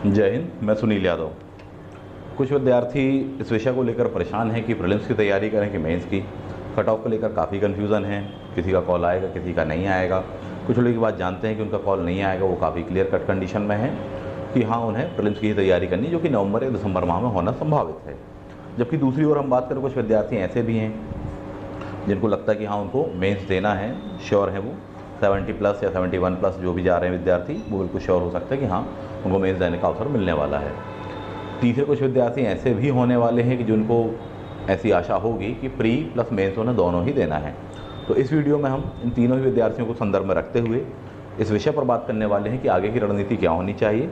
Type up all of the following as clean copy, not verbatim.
जय हिंद। मैं सुनील यादव। कुछ विद्यार्थी इस विषय को लेकर परेशान हैं कि प्रीलिम्स की तैयारी करें कि मेंस की। कट ऑफ को लेकर काफ़ी कन्फ्यूज़न है, किसी का कॉल आएगा किसी का नहीं आएगा। कुछ लोग की बात जानते हैं कि उनका कॉल नहीं आएगा, वो काफ़ी क्लियर कट कंडीशन में है कि हाँ उन्हें प्रीलिम्स की ही तैयारी करनी, जो कि नवंबर या दिसंबर माह में होना संभावित है। जबकि दूसरी ओर हम बात करें, कुछ विद्यार्थी ऐसे भी हैं जिनको लगता है कि हाँ उनको मेंस देना है, श्योर है वो 70+ या 71+ जो भी जा रहे हैं विद्यार्थी, वो बिल्कुल श्योर हो सकते हैं कि हाँ उनको मेंस देने का अवसर मिलने वाला है। तीसरे कुछ विद्यार्थी ऐसे भी होने वाले हैं कि जिनको ऐसी आशा होगी कि प्री प्लस मेंस उन्हें दोनों ही देना है। तो इस वीडियो में हम इन तीनों ही विद्यार्थियों को संदर्भ में रखते हुए इस विषय पर बात करने वाले हैं कि आगे की रणनीति क्या होनी चाहिए,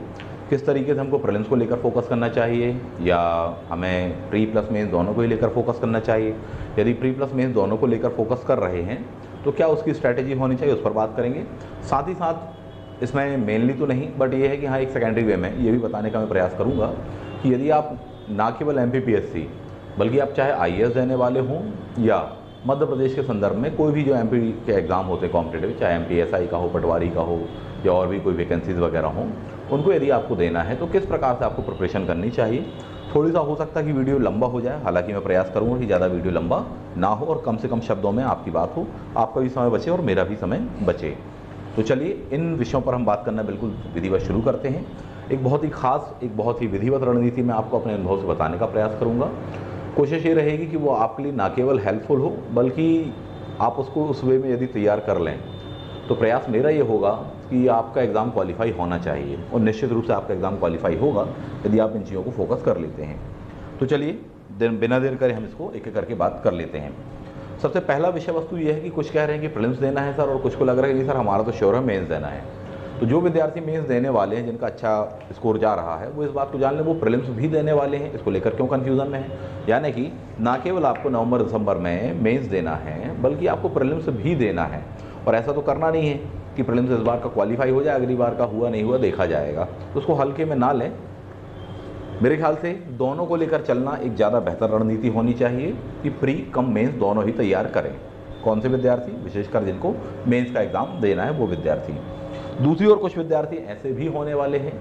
किस तरीके से हमको प्रीलिम्स को लेकर फोकस करना चाहिए या हमें प्री प्लस मेंस दोनों को ही लेकर फोकस करना चाहिए। यदि प्री प्लस मेंस दोनों को लेकर फोकस कर रहे हैं तो क्या उसकी स्ट्रैटेजी होनी चाहिए, उस पर बात करेंगे। साथ ही साथ इसमें मेनली तो नहीं बट ये है कि हाँ एक सेकेंडरी वे में ये भी बताने का मैं प्रयास करूँगा कि यदि आप ना केवल MPPSC बल्कि आप चाहे IAS देने वाले हों या मध्य प्रदेश के संदर्भ में कोई भी जो MP के एग्ज़ाम होते हैं कॉम्पिटेटिव, चाहे MPSI का हो, पटवारी का हो या और भी कोई वैकेंसीज़ वगैरह हों, उनको यदि आपको देना है तो किस प्रकार से आपको प्रिपरेशन करनी चाहिए। थोड़ी सा हो सकता है कि वीडियो लंबा हो जाए, हालांकि मैं प्रयास करूँगा कि ज़्यादा वीडियो लंबा ना हो और कम से कम शब्दों में आपकी बात हो, आपका भी समय बचे और मेरा भी समय बचे। तो चलिए इन विषयों पर हम बात करना बिल्कुल विधिवत शुरू करते हैं। एक बहुत ही खास, एक बहुत ही विधिवत रणनीति मैं आपको अपने अनुभव से बताने का प्रयास करूँगा। कोशिश ये रहेगी कि वो आपके लिए ना केवल हेल्पफुल हो बल्कि आप उसको उस वे में यदि तैयार कर लें तो प्रयास मेरा ये होगा कि आपका एग्ज़ाम क्वालिफाई होना चाहिए और निश्चित रूप से आपका एग्ज़ाम क्वालिफाई होगा यदि आप इन चीज़ों को फोकस कर लेते हैं। तो चलिए बिना देर करे हम इसको एक एक करके बात कर लेते हैं। सबसे पहला विषय वस्तु ये है कि कुछ कह रहे हैं कि प्रीलिम्स देना है सर और कुछ को लग रहा है कि सर हमारा तो श्योर है मेंस देना है। तो जो विद्यार्थी मेंस देने वाले हैं, जिनका अच्छा स्कोर जा रहा है, वो इस बात को जान लें वो प्रीलिम्स भी देने वाले हैं। इसको लेकर क्यों कन्फ्यूज़न में है, यानी कि ना केवल आपको नवंबर दिसंबर में मेंस देना है बल्कि आपको प्रीलिम्स भी देना है। और ऐसा तो करना नहीं है कि प्रीलिम्स इस बार का क्वालिफाई हो जाए, अगली बार का हुआ नहीं हुआ देखा जाएगा, तो उसको हल्के में ना लें। मेरे ख्याल से दोनों को लेकर चलना एक ज़्यादा बेहतर रणनीति होनी चाहिए कि प्री कम मेंस दोनों ही तैयार करें। कौन से विद्यार्थी, विशेषकर जिनको मेंस का एग्ज़ाम देना है वो विद्यार्थी। दूसरी ओर कुछ विद्यार्थी ऐसे भी होने वाले हैं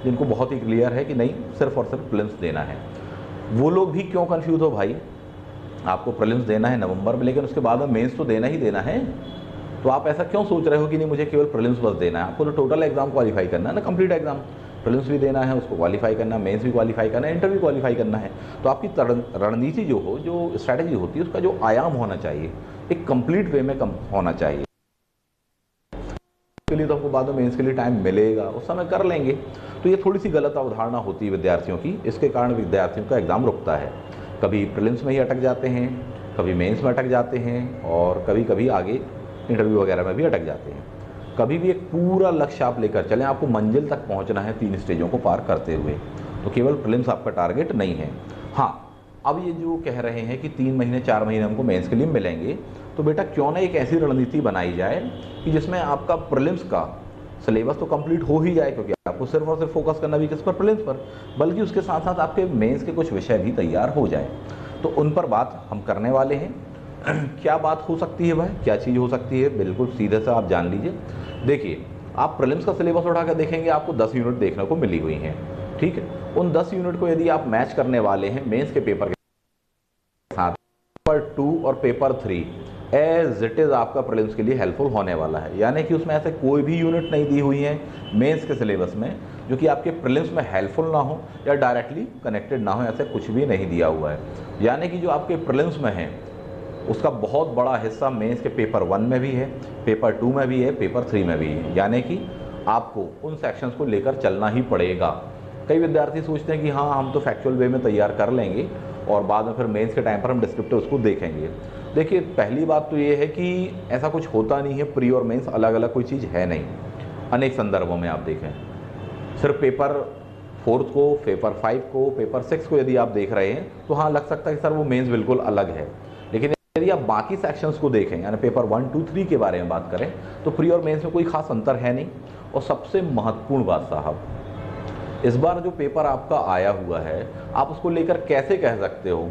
जिनको बहुत ही क्लियर है कि नहीं सिर्फ और सिर्फ प्रीलिम्स देना है। वो लोग भी क्यों कन्फ्यूज़ हो भाई, आपको प्रीलिम्स देना है नवंबर में लेकिन उसके बाद में मेंस तो देना ही देना है, तो आप ऐसा क्यों सोच रहे हो कि नहीं मुझे केवल प्रीलिम्स बस देना है। आपको तो टोटल एग्जाम क्वालिफाई करना है ना, कंप्लीट एग्जाम, प्रीलिम्स भी देना है, उसको क्वालिफाई करना है, मेंस भी क्वालिफाई करना है, इंटरव्यू क्वालिफाई करना है। तो आपकी रणनीति जो हो, जो स्ट्रैटेजी होती है, उसका जो आयाम होना चाहिए एक कंप्लीट वे में होना चाहिए। के लिए तो आपको बाद में मेंस के लिए टाइम मिलेगा, उस समय कर लेंगे। तो ये थोड़ी सी गलत अवधारणा होती है विद्यार्थियों की, इसके कारण विद्यार्थियों का एग्ज़ाम रुकता है। कभी प्रीलिम्स में ही अटक जाते हैं, कभी मेंस में अटक जाते हैं और कभी कभी आगे इंटरव्यू वगैरह में भी अटक जाते हैं। कभी भी एक पूरा लक्ष्य आप लेकर चलें, आपको मंजिल तक पहुंचना है 3 स्टेजों को पार करते हुए, तो केवल प्रीलिम्स आपका टारगेट नहीं है। हाँ, अब ये जो कह रहे हैं कि 3 महीने 4 महीने हमको मेंस के लिए मिलेंगे, तो बेटा क्यों ना एक ऐसी रणनीति बनाई जाए कि जिसमें आपका प्रीलिम्स का सिलेबस तो कंप्लीट हो ही जाए, क्योंकि आपको सिर्फ और सिर्फ फोकस करना भी किस पर, प्रीलिम्स पर, बल्कि उसके साथ साथ आपके मेंस के कुछ विषय भी तैयार हो जाए। तो उन पर बात हम करने वाले हैं। क्या बात हो सकती है वह, क्या चीज़ हो सकती है, बिल्कुल सीधे से आप जान लीजिए। देखिए, आप प्रीलिम्स का सिलेबस उठाकर देखेंगे, आपको 10 यूनिट देखने को मिली हुई हैं, ठीक है। उन 10 यूनिट को यदि आप मैच करने वाले हैं मेंस के पेपर के साथ, पेपर 2 और पेपर 3 एज इट इज़ आपका प्रीलिम्स के लिए हेल्पफुल होने वाला है। यानी कि उसमें ऐसे कोई भी यूनिट नहीं दी हुई है मेंस के सिलेबस में जो कि आपके प्रीलिम्स में हेल्पफुल ना हो या डायरेक्टली कनेक्टेड ना हो, ऐसे कुछ भी नहीं दिया हुआ है। यानी कि जो आपके प्रीलिम्स में है उसका बहुत बड़ा हिस्सा मेंस के पेपर 1 में भी है, पेपर 2 में भी है, पेपर 3 में भी है। यानी कि आपको उन सेक्शंस को लेकर चलना ही पड़ेगा। कई विद्यार्थी सोचते हैं कि हाँ हम तो फैक्चुअल वे में तैयार कर लेंगे और बाद में फिर मेंस के टाइम पर हम डिस्क्रिप्टिव उसको देखेंगे। देखिए, पहली बात तो ये है कि ऐसा कुछ होता नहीं है, प्री और मेंस अलग अलग कोई चीज़ है नहीं। अनेक संदर्भों में आप देखें, सिर्फ पेपर 4 को, पेपर 5 को, पेपर 6 को यदि आप देख रहे हैं तो हाँ लग सकता है कि सर वो मेंस बिल्कुल अलग है, लेकिन यदि आप बाकी सेक्शंस को देखें, यानी पेपर 1, 2, 3 के बारे में बात करें तो प्री और मेंस में कोई खास अंतर है नहीं। और सबसे महत्वपूर्ण बात साहब, इस बार जो पेपर आपका आया हुआ है आप उसको लेकर कैसे कह सकते हो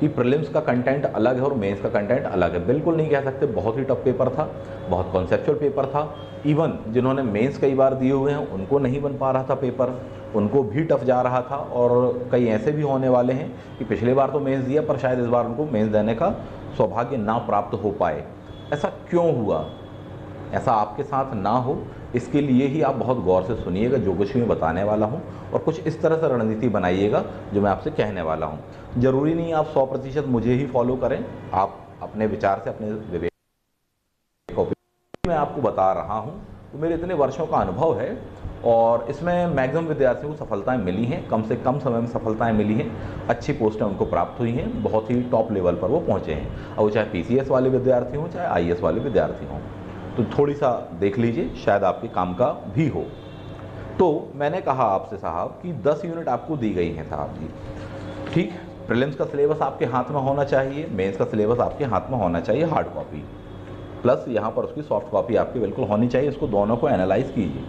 कि प्रीलिम्स का कंटेंट अलग है और मेंस का कंटेंट अलग है। बिल्कुल नहीं कह सकते, बहुत ही टफ पेपर था, बहुत कॉन्सेप्चुअल पेपर था। इवन जिन्होंने मेंस कई बार दिए हुए हैं उनको नहीं बन पा रहा था पेपर, उनको भी टफ जा रहा था। और कई ऐसे भी होने वाले हैं कि पिछली बार तो मेंस दिया पर शायद इस बार उनको मेंस देने का सौभाग्य ना प्राप्त हो पाए। ऐसा क्यों हुआ? ऐसा आपके साथ ना हो इसके लिए ही आप बहुत गौर से सुनिएगा जो कुछ भी मैं बताने वाला हूँ, और कुछ इस तरह से रणनीति बनाइएगा जो मैं आपसे कहने वाला हूँ। ज़रूरी नहीं आप 100% मुझे ही फॉलो करें, आप अपने विचार से, अपने विवेक मैं आपको बता रहा हूँ। तो मेरे इतने वर्षों का अनुभव है और इसमें मैक्सिमम विद्यार्थियों को सफलताएं मिली हैं, कम से कम समय में सफलताएं मिली हैं, अच्छी पोस्टें उनको प्राप्त हुई हैं, बहुत ही टॉप लेवल पर वो पहुँचे हैं। और वो चाहे PCS वाले विद्यार्थी हों चाहे IAS वाले विद्यार्थी हों। तो थोड़ी सा देख लीजिए, शायद आपके काम का भी हो। तो मैंने कहा आपसे साहब कि 10 यूनिट आपको दी गई हैं साहब जी, ठीक। प्रीलिम्स का सिलेबस आपके हाथ में होना चाहिए, मेंस का सिलेबस आपके हाथ में होना चाहिए हार्ड कॉपी, प्लस यहाँ पर उसकी सॉफ्ट कॉपी आपकी बिल्कुल होनी चाहिए। इसको दोनों को एनालाइज कीजिए।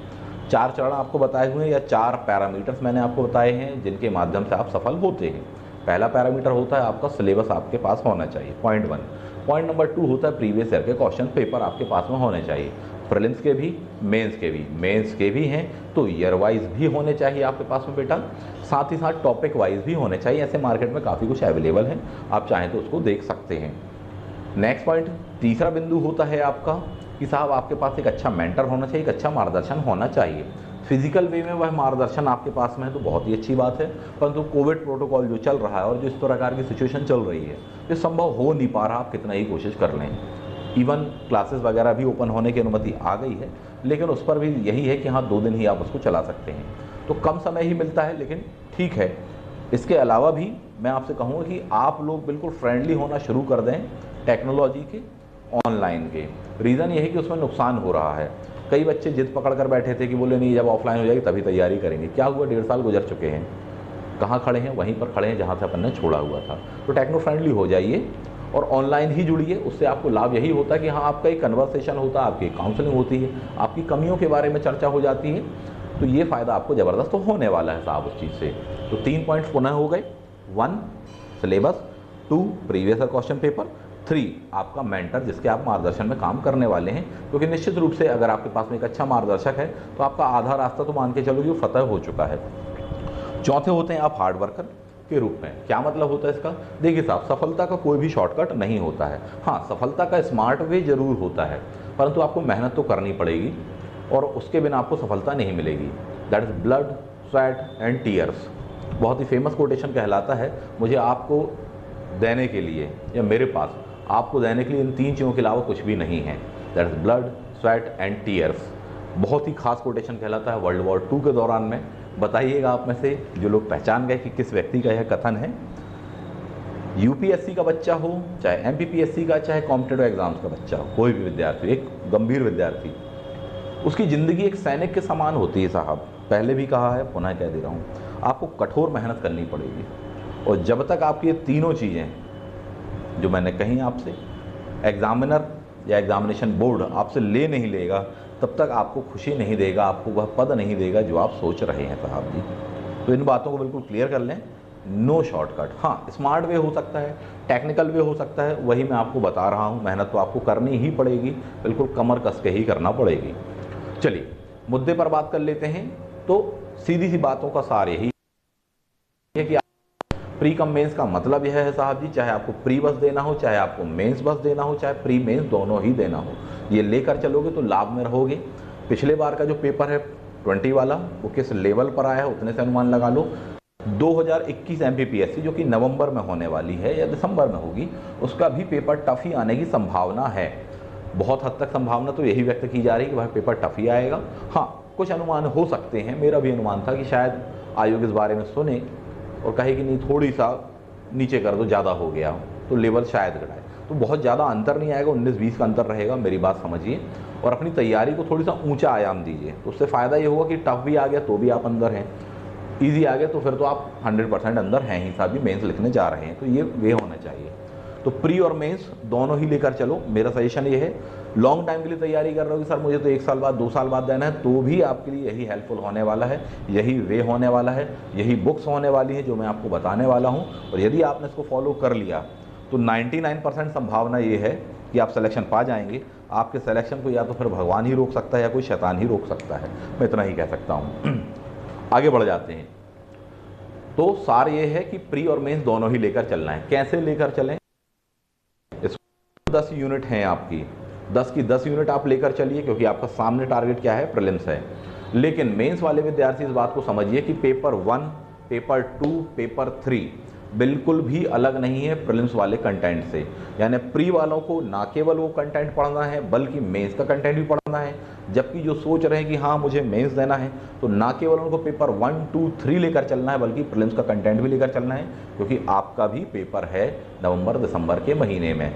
4 चरण आपको बताए हुए हैं या 4 पैरामीटर्स मैंने आपको बताए हैं जिनके माध्यम से आप सफल होते हैं। पहला पैरामीटर होता है आपका सिलेबस आपके पास होना चाहिए, पॉइंट 1। पॉइंट नंबर 2 होता है प्रीवियस ईयर के क्वेश्चन पेपर आपके पास में होने चाहिए, प्रीलिम्स के भी, मेंस के भी। मेंस के भी हैं तो ईयर वाइज भी होने चाहिए आपके पास में बेटा, साथ ही साथ टॉपिक वाइज भी होने चाहिए। ऐसे मार्केट में काफ़ी कुछ अवेलेबल है, आप चाहें तो उसको देख सकते हैं। नेक्स्ट पॉइंट, तीसरा बिंदु होता है आपका कि साहब आपके पास एक अच्छा मेंटर होना चाहिए, एक अच्छा मार्गदर्शन होना चाहिए। फिजिकल वे में वह मार्गदर्शन आपके पास में है तो बहुत ही अच्छी बात है, परंतु कोविड प्रोटोकॉल जो चल रहा है और जो इस प्रकार की सिचुएशन चल रही है, ये संभव हो नहीं पा रहा, आप कितना ही कोशिश कर लें। इवन क्लासेस वगैरह भी ओपन होने की अनुमति आ गई है, लेकिन उस पर भी यही है कि हाँ 2 दिन ही आप उसको चला सकते हैं, तो कम समय ही मिलता है, लेकिन ठीक है। इसके अलावा भी मैं आपसे कहूँगा कि आप लोग बिल्कुल फ्रेंडली होना शुरू कर दें टेक्नोलॉजी के, ऑनलाइन के। रीज़न ये है कि उसमें नुकसान हो रहा है। कई बच्चे जिद पकड़ कर बैठे थे कि बोले नहीं जब ऑफलाइन हो जाएगी तभी तैयारी करेंगे। क्या हुआ, 1.5 साल गुजर चुके हैं, कहाँ खड़े हैं? वहीं पर खड़े हैं जहाँ से अपन ने छोड़ा हुआ था। तो टेक्नो फ्रेंडली हो जाइए और ऑनलाइन ही जुड़िए। उससे आपको लाभ यही होता है कि हाँ आपका एक कन्वर्सेशन होता है, आपकी काउंसलिंग होती है, आपकी कमियों के बारे में चर्चा हो जाती है। तो ये फ़ायदा आपको ज़बरदस्त होने वाला है साहब उस चीज़ से। तो 3 पॉइंट्स पुनः हो गए, 1 syllabus, 2 previous year question paper, 3 आपका मेंटर जिसके आप मार्गदर्शन में काम करने वाले हैं। क्योंकि निश्चित रूप से अगर आपके पास में एक अच्छा मार्गदर्शक है तो आपका आधा रास्ता तो मान के चलो कि वो फतह हो चुका है। चौथे होते हैं आप हार्ड वर्कर के रूप में। क्या मतलब होता है इसका? देखिए साहब, सफलता का कोई भी शॉर्टकट नहीं होता है। हाँ, सफलता का स्मार्ट वे जरूर होता है, परंतु आपको मेहनत तो करनी पड़ेगी और उसके बिना आपको सफलता नहीं मिलेगी। That is blood, sweat and tears. बहुत ही फेमस कोटेशन कहलाता है। मुझे आपको देने के लिए या मेरे पास आपको देने के लिए इन 3 चीज़ों के अलावा कुछ भी नहीं है। That is blood, sweat and tears. बहुत ही खास कोटेशन कहलाता है। वर्ल्ड वॉर 2 के दौरान में बताइएगा आप में से जो लोग पहचान गए कि किस व्यक्ति का यह कथन है। UPSC का बच्चा हो, चाहे MPPSC का, चाहे कॉम्पिटिटिव एग्जाम्स का बच्चा हो, कोई भी विद्यार्थी, एक गंभीर विद्यार्थी, उसकी ज़िंदगी एक सैनिक के समान होती है साहब। पहले भी कहा है, पुनः कह दे रहा हूँ, आपको कठोर मेहनत करनी पड़ेगी। और जब तक आपकी ये तीनों चीज़ें जो मैंने कही आपसे, एग्जामिनर या एग्जामिनेशन बोर्ड आपसे ले नहीं लेगा, तब तक आपको खुशी नहीं देगा, आपको वह पद नहीं देगा जो आप सोच रहे हैं साहब जी। तो इन बातों को बिल्कुल क्लियर कर लें। No shortcut. हाँ, स्मार्ट वे हो सकता है, टेक्निकल वे हो सकता है, वही मैं आपको बता रहा हूँ। मेहनत तो आपको करनी ही पड़ेगी, बिल्कुल कमर कस के ही करना पड़ेगी। चलिए मुद्दे पर बात कर लेते हैं। तो सीधी सी बातों का सार यही है कि प्री कम मेंस का मतलब यह है साहब जी, चाहे आपको प्री बस देना हो, चाहे आपको मेंस बस देना हो, चाहे प्री मेंस दोनों ही देना हो, ये लेकर चलोगे तो लाभ में रहोगे। पिछले बार का जो पेपर है 20 वाला, वो किस लेवल पर आया है उतने से अनुमान लगा लो। 2021 MPPSC जो कि नवंबर में होने वाली है या दिसंबर में होगी, उसका भी पेपर टफ ही आने की संभावना है। बहुत हद तक संभावना तो यही व्यक्त की जा रही है कि वह पेपर टफ ही आएगा। हाँ, कुछ अनुमान हो सकते हैं। मेरा भी अनुमान था कि शायद आयोग इस बारे में सुने और कहे कि नहीं थोड़ी सा नीचे कर दो, ज़्यादा हो गया, तो लेवल शायद घटाए। तो बहुत ज़्यादा अंतर नहीं आएगा, 19-20 का अंतर रहेगा, मेरी बात समझिए। और अपनी तैयारी को थोड़ी सा ऊंचा आयाम दीजिए, तो उससे फ़ायदा ये होगा कि टफ भी आ गया तो भी आप अंदर हैं, ईजी आ गया तो फिर तो आप 100% अंदर हैं ही साहब जी, मेंस लिखने जा रहे हैं। तो ये वे होना चाहिए। तो प्री और मेंस दोनों ही लेकर चलो। मेरा सजेशन ये है, लॉन्ग टाइम के लिए तैयारी कर रहे हो कि सर मुझे तो 1 साल बाद 2 साल बाद देना है, तो भी आपके लिए यही हेल्पफुल होने वाला है, यही वे होने वाला है, यही बुक्स होने वाली है जो मैं आपको बताने वाला हूँ। और यदि आपने इसको फॉलो कर लिया तो 99% संभावना ये है कि आप सिलेक्शन पा जाएंगे। आपके सिलेक्शन को या तो फिर भगवान ही रोक सकता है या कोई शैतान ही रोक सकता है, मैं इतना ही कह सकता हूँ। आगे बढ़ जाते हैं। तो सार ये है कि प्री और मेंस दोनों ही लेकर चलना है। कैसे लेकर चलें? 10 यूनिट हैं आपकी, 10 की 10 यूनिट आप लेकर चलिए, क्योंकि आपका सामने टारगेट क्या है, प्रीलिम्स है। लेकिन मेंस वाले विद्यार्थी इस बात को समझिए कि पेपर 1, पेपर 2, पेपर 3 बिल्कुल भी अलग नहीं है प्रीलिम्स वाले कंटेंट से। यानी प्री वालों को ना केवल वो कंटेंट पढ़ना है बल्कि मेंस का कंटेंट भी पढ़ना है। जबकि जो सोच रहे हैं कि हाँ मुझे मेंस देना है, तो ना केवल उनको पेपर 1, 2, 3 लेकर चलना है बल्कि प्रीलिम्स का कंटेंट भी लेकर चलना है, क्योंकि आपका भी पेपर है नवंबर दिसंबर के महीने में।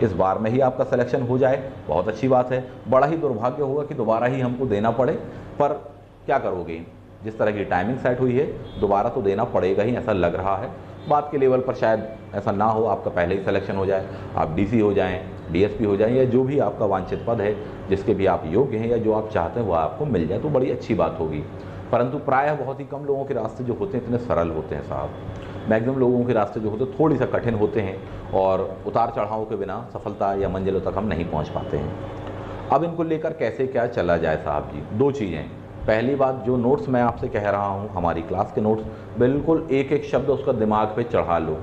इस बार में ही आपका सिलेक्शन हो जाए बहुत अच्छी बात है। बड़ा ही दुर्भाग्य होगा कि दोबारा ही हमको देना पड़े, पर क्या करोगे, जिस तरह की टाइमिंग सेट हुई है दोबारा तो देना पड़ेगा ही, ऐसा लग रहा है। बात के लेवल पर शायद ऐसा ना हो, आपका पहले ही सिलेक्शन हो जाए, आप डीसी हो जाएं, डीएसपी हो जाएं, या जो भी आपका वांछित पद है जिसके भी आप योग्य हैं या जो आप चाहते हैं वो आपको मिल जाए, तो बड़ी अच्छी बात होगी। परंतु प्रायः बहुत ही कम लोगों के रास्ते जो होते हैं इतने सरल होते हैं साहब। मैक्सिमम लोगों के रास्ते जो होते हैं थोड़ी सा कठिन होते हैं, और उतार चढ़ाव के बिना सफलता या मंजिलों तक हम नहीं पहुंच पाते हैं। अब इनको लेकर कैसे क्या चला जाए साहब जी? 2 चीज़ें। पहली बात, जो नोट्स मैं आपसे कह रहा हूं, हमारी क्लास के नोट्स, बिल्कुल एक एक शब्द उसका दिमाग पे चढ़ा लो,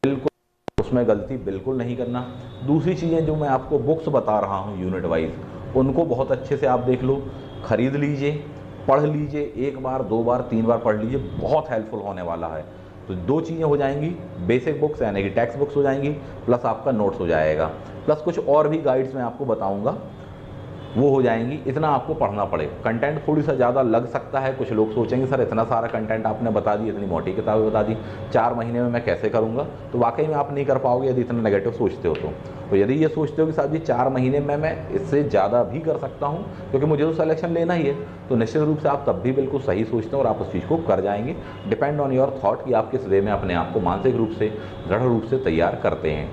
बिल्कुल उसमें गलती बिल्कुल नहीं करना। दूसरी चीज़ें जो मैं आपको बुक्स बता रहा हूं यूनिट वाइज, उनको बहुत अच्छे से आप देख लो, खरीद लीजिए, पढ़ लीजिए, 1 बार 2 बार 3 बार पढ़ लीजिए, बहुत हेल्पफुल होने वाला है। तो 2 चीज़ें हो जाएंगी, बेसिक बुक्स यानी कि टेक्स्ट बुक्स हो जाएंगी, प्लस आपका नोट्स हो जाएगा, प्लस कुछ और भी गाइड्स मैं आपको बताऊंगा वो हो जाएंगी। इतना आपको पढ़ना पड़ेगा। कंटेंट थोड़ी सा ज़्यादा लग सकता है, कुछ लोग सोचेंगे सर इतना सारा कंटेंट आपने बता दी, इतनी मोटी किताबें बता दी, 4 महीने में मैं कैसे करूँगा? तो वाकई में आप नहीं कर पाओगे यदि इतना नेगेटिव सोचते हो तो यदि ये सोचते हो कि साहब जी 4 महीने में मैं इससे ज़्यादा भी कर सकता हूँ क्योंकि मुझे तो सिलेक्शन लेना ही है, तो निश्चित रूप से आप तब भी बिल्कुल सही सोचते हैं और आप उस चीज़ को कर जाएंगे। डिपेंड ऑन योर थॉट कि आप किस वे में अपने आप को मानसिक रूप से, दृढ़ रूप से तैयार करते हैं।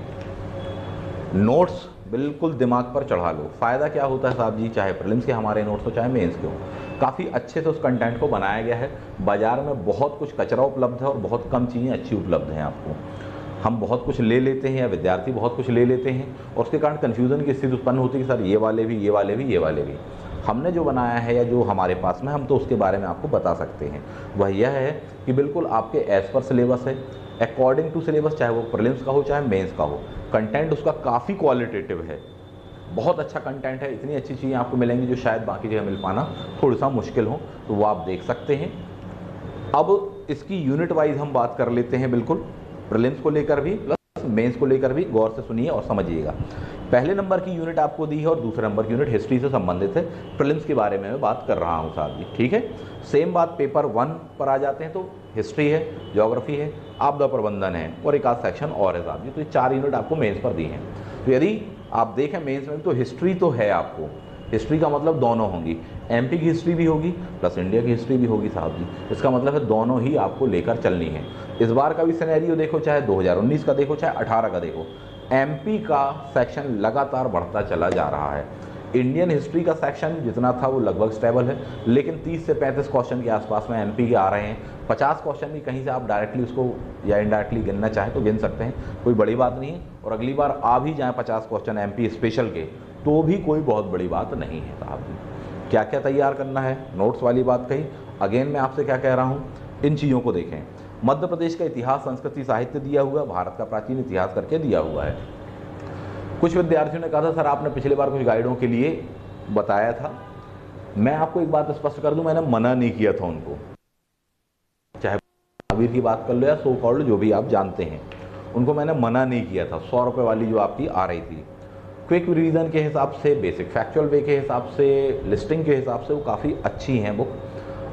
नोट्स बिल्कुल दिमाग पर चढ़ा लो। फ़ायदा क्या होता है साहब जी, चाहे प्रीलिम्स के हमारे नोट्स हो चाहे मेंस के हो, काफ़ी अच्छे से उस कंटेंट को बनाया गया है। बाज़ार में बहुत कुछ कचरा उपलब्ध है और बहुत कम चीज़ें अच्छी उपलब्ध हैं आपको। हम बहुत कुछ ले लेते हैं या विद्यार्थी बहुत कुछ ले लेते हैं और उसके कारण कन्फ्यूज़न की स्थिति उत्पन्न होती है कि सर ये वाले भी, ये वाले भी, ये वाले भी। हमने जो बनाया है या जो हमारे पास में, हम तो उसके बारे में आपको बता सकते हैं। वह यह है कि बिल्कुल आपके एज़ पर सिलेबस है, अकॉर्डिंग टू सिलेबस, चाहे वो प्रीलिम्स का हो चाहे मेंस का हो। कंटेंट उसका काफ़ी क्वालिटेटिव है, बहुत अच्छा कंटेंट है। इतनी अच्छी चीज़ें आपको मिलेंगी जो शायद बाकी जगह मिल पाना थोड़ा सा मुश्किल हो, तो वो आप देख सकते हैं। अब इसकी यूनिट वाइज हम बात कर लेते हैं, बिल्कुल प्रीलिम्स को लेकर भी प्लस मेंस को लेकर भी। गौर से सुनिए और समझिएगा। पहले नंबर की यूनिट आपको दी है और दूसरे नंबर की यूनिट हिस्ट्री से संबंधित है। प्रीलिम्स के बारे में मैं बात कर रहा हूँ साहब जी, ठीक है। सेम बात पेपर 1 पर आ जाते हैं तो हिस्ट्री है, ज्योग्राफी है, आपदा प्रबंधन है और एक आध सेक्शन और है साहब जी। तो ये 4 यूनिट आपको मेंस पर दी हैं। तो यदि आप देखें मेंस में तो हिस्ट्री तो है आपको, हिस्ट्री का मतलब दोनों होंगी, एमपी की हिस्ट्री भी होगी प्लस इंडिया की हिस्ट्री भी होगी साहब जी। इसका मतलब है दोनों ही आपको लेकर चलनी है। इस बार का भी सिनेरियो देखो, चाहे 2019 का देखो चाहे 18 का देखो, एमपी का सेक्शन लगातार बढ़ता चला जा रहा है। इंडियन हिस्ट्री का सेक्शन जितना था वो लगभग स्टेबल है, लेकिन 30 से 35 क्वेश्चन के आसपास में एमपी के आ रहे हैं। 50 क्वेश्चन भी कहीं से आप डायरेक्टली उसको या इनडायरेक्टली गिनना चाहें तो गिन सकते हैं, कोई बड़ी बात नहीं है। और अगली बार आ भी जाएँ 50 क्वेश्चन एमपी स्पेशल के, तो भी कोई बहुत बड़ी बात नहीं है साहब जी। क्या क्या तैयार करना है, नोट्स वाली बात कही। अगेन मैं आपसे क्या कह रहा हूँ, इन चीज़ों को देखें। मध्य प्रदेश का इतिहास, संस्कृति, साहित्य दिया हुआ है, भारत का प्राचीन इतिहास करके दिया हुआ है। कुछ विद्यार्थियों ने कहा था सर आपने पिछले बार कुछ गाइडों के लिए बताया था। मैं आपको एक बात स्पष्ट कर दूं, मैंने मना नहीं किया था उनको, चाहे महावीर की बात कर लो या सो कॉल्ड जो भी आप जानते हैं, उनको मैंने मना नहीं किया था। 100 रुपये वाली जो आपकी आ रही थी, क्विक रिवीजन के हिसाब से, बेसिक फैक्चुअल वे के हिसाब से, लिस्टिंग के हिसाब से वो काफ़ी अच्छी हैं बुक।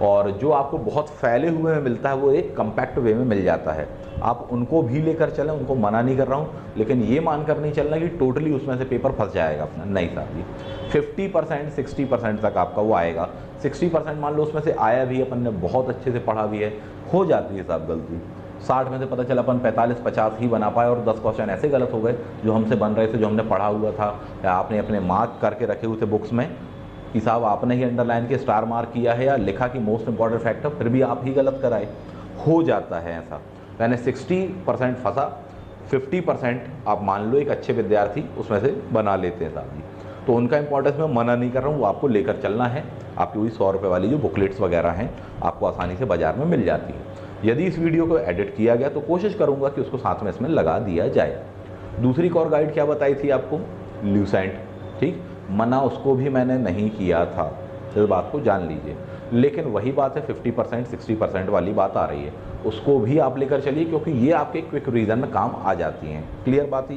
और जो आपको बहुत फैले हुए में मिलता है वो एक कम्पैक्ट वे में मिल जाता है। आप उनको भी लेकर चलें, उनको मना नहीं कर रहा हूँ, लेकिन ये मानकर नहीं चलना कि टोटली उसमें से पेपर फंस जाएगा अपना, नहीं साहब जी। 50% 60% तक आपका वो आएगा। 60% मान लो उसमें से आया भी, अपन ने बहुत अच्छे से पढ़ा भी है, हो जाती है साहब गलती। 60 में से पता चला अपन 45-50 ही बना पाए और 10 क्वेश्चन ऐसे गलत हो गए जो हमसे बन रहे थे, जो हमने पढ़ा हुआ था या आपने अपने मार्क करके रखे हुए थे बुक्स में कि साहब आपने ही अंडरलाइन के स्टार मार्क किया है या लिखा कि मोस्ट इंपॉर्टेंट फैक्टर, फिर भी आप ही गलत कराए। हो जाता है ऐसा। यानी 60% फंसा, 50% आप मान लो एक अच्छे विद्यार्थी उसमें से बना लेते हैं साहब जी। तो उनका इंपॉर्टेंस मैं मना नहीं कर रहा हूँ, वो आपको लेकर चलना है। आपकी वही 100 रुपये वाली जो बुकलेट्स वगैरह हैं आपको आसानी से बाज़ार में मिल जाती है। यदि इस वीडियो को एडिट किया गया तो कोशिश करूँगा कि उसको साथ में इसमें लगा दिया जाए। दूसरी एक और गाइड क्या बताई थी आपको, ल्यूसेंट, ठीक, मना उसको भी मैंने नहीं किया था, इस बात को जान लीजिए। लेकिन वही बात है 50% 60% वाली बात आ रही है, उसको भी आप लेकर चलिए क्योंकि ये आपके क्विक रीजन में काम आ जाती हैं। क्लियर बात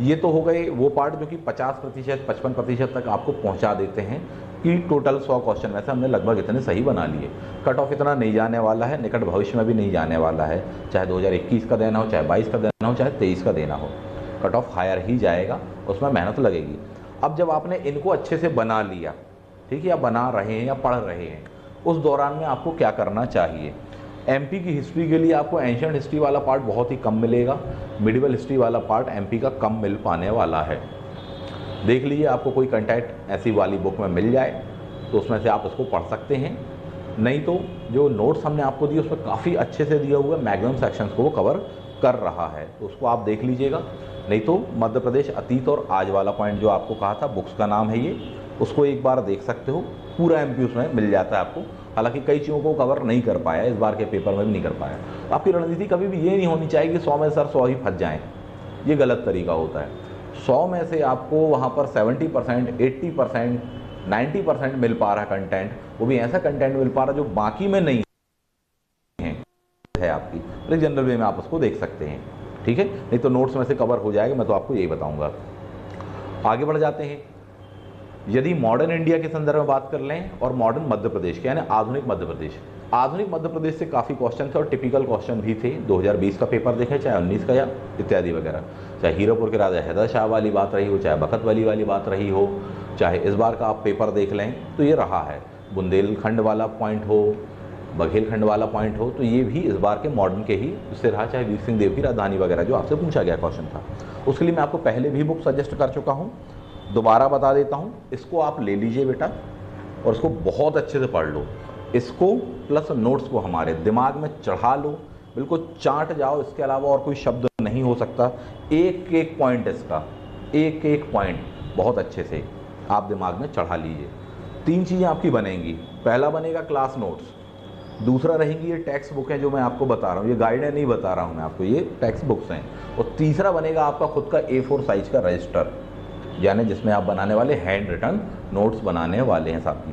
ये तो हो गए वो पार्ट जो कि 50% 55% तक आपको पहुंचा देते हैं कि टोटल 100 क्वेश्चन में से हमने लगभग इतने सही बना लिए। कट ऑफ इतना नहीं जाने वाला है, निकट भविष्य में भी नहीं जाने वाला है, चाहे 2021 का देना हो, चाहे 22 का देना हो, चाहे 23 का देना हो, कट ऑफ हायर ही जाएगा, उसमें मेहनत लगेगी। अब जब आपने इनको अच्छे से बना लिया, ठीक है, या बना रहे हैं या पढ़ रहे हैं, उस दौरान में आपको क्या करना चाहिए। एमपी की हिस्ट्री के लिए आपको एंशिएंट हिस्ट्री वाला पार्ट बहुत ही कम मिलेगा, मिडिवल हिस्ट्री वाला पार्ट एमपी का कम मिल पाने वाला है। देख लीजिए आपको कोई कंटेंट ऐसी वाली बुक में मिल जाए तो उसमें से आप उसको पढ़ सकते हैं, नहीं तो जो नोट्स हमने आपको दिए उसमें काफ़ी अच्छे से दिया हुआ है, मैक्सिमम सेक्शंस को वो कवर कर रहा है, तो उसको आप देख लीजिएगा। नहीं तो मध्य प्रदेश अतीत और आज वाला पॉइंट जो आपको कहा था, बुक्स का नाम है ये, उसको एक बार देख सकते हो, पूरा एमपी उसमें मिल जाता है आपको। हालांकि कई चीज़ों को कवर नहीं कर पाया, इस बार के पेपर में भी नहीं कर पाया। आपकी रणनीति कभी भी ये नहीं होनी चाहिए कि 100 में सर 100 ही फंस जाएँ, ये गलत तरीका होता है। 100 में से आपको वहाँ पर 70%, 80%, 90% मिल पा रहा कंटेंट, वो भी ऐसा कंटेंट मिल पा रहा जो बाकी में नहीं है आपकी, तो जनरल वे में आप उसको देख सकते हैं, ठीक है। नहीं तो नोट्स में से कवर हो जाएगा, मैं तो आपको यही बताऊंगा। आगे बढ़ जाते हैं। यदि मॉडर्न इंडिया के संदर्भ में बात कर लें और मॉडर्न मध्य प्रदेश के, यानी आधुनिक मध्य प्रदेश, आधुनिक मध्य प्रदेश से काफ़ी क्वेश्चन थे और टिपिकल क्वेश्चन भी थे। 2020 का पेपर देखें, चाहे 19 का या इत्यादि वगैरह, चाहे हीरोपुर के राजा हैदर शाह वाली बात रही हो, चाहे बखत वली वाली बात रही हो, चाहे इस बार का आप पेपर देख लें तो ये रहा है, बुंदेलखंड वाला पॉइंट हो, बघेलखंड वाला पॉइंट हो, तो ये भी इस बार के मॉडर्न के ही उससे रहा, चाहे वीर सिंह देव की राजधानी वगैरह जो आपसे पूछा गया क्वेश्चन था। उसके लिए मैं आपको पहले भी बुक सजेस्ट कर चुका हूँ, दोबारा बता देता हूँ। इसको आप ले लीजिए बेटा और इसको बहुत अच्छे से पढ़ लो, इसको प्लस नोट्स को हमारे दिमाग में चढ़ा लो, बिल्कुल चाट जाओ, इसके अलावा और कोई शब्द नहीं हो सकता। एक एक पॉइंट इसका, एक एक पॉइंट बहुत अच्छे से आप दिमाग में चढ़ा लीजिए। 3 चीज़ें आपकी बनेंगी। पहला बनेगा क्लास नोट्स, दूसरा रहेंगी ये टेक्स्ट बुक है जो मैं आपको बता रहा हूँ, ये गाइड है नहीं बता रहा हूँ मैं आपको, ये टेक्स्ट बुक्स हैं, और तीसरा बनेगा आपका खुद का A4 साइज का रजिस्टर, यानी जिसमें आप बनाने वाले हैंड रिटन नोट्स बनाने वाले हैं साहब जी।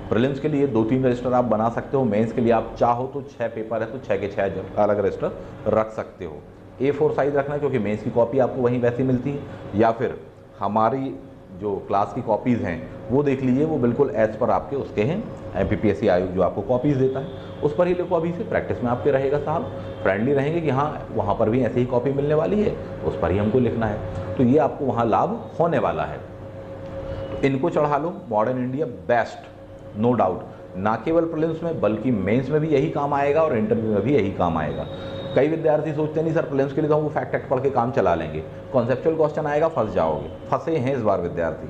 प्रीलिम्स के लिए 2-3 रजिस्टर आप बना सकते हो, मेंस के लिए आप चाहो तो 6 पेपर है तो 6 के 6 अलग रजिस्टर रख सकते हो। A4 साइज रखना है क्योंकि मेंस की कॉपी आपको वहीं वैसी मिलती है, या फिर हमारी जो क्लास की कॉपीज़ हैं वो देख लीजिए, वो बिल्कुल एज पर आपके उसके हैं, MPPSC आयोग जो आपको कॉपीज़ देता है उस पर ही लिखो। अभी से प्रैक्टिस में आपके रहेगा साहब, फ्रेंडली रहेंगे कि हाँ वहाँ पर भी ऐसे ही कॉपी मिलने वाली है, उस पर ही हमको लिखना है, तो ये आपको वहाँ लाभ होने वाला है। तो इनको चढ़ा लो, modern India best, no doubt, ना केवल प्रीलिम्स में बल्कि मेंस में भी यही काम आएगा और इंटरव्यू में भी यही काम आएगा। कई विद्यार्थी सोचते नहीं सर प्रीलिम्स के लिए तो हम वो फैक्ट एक्ट पढ़ के काम चला लेंगे, कॉन्सेप्चुअल क्वेश्चन आएगा फंस जाओगे। फंसे हैं इस बार विद्यार्थी,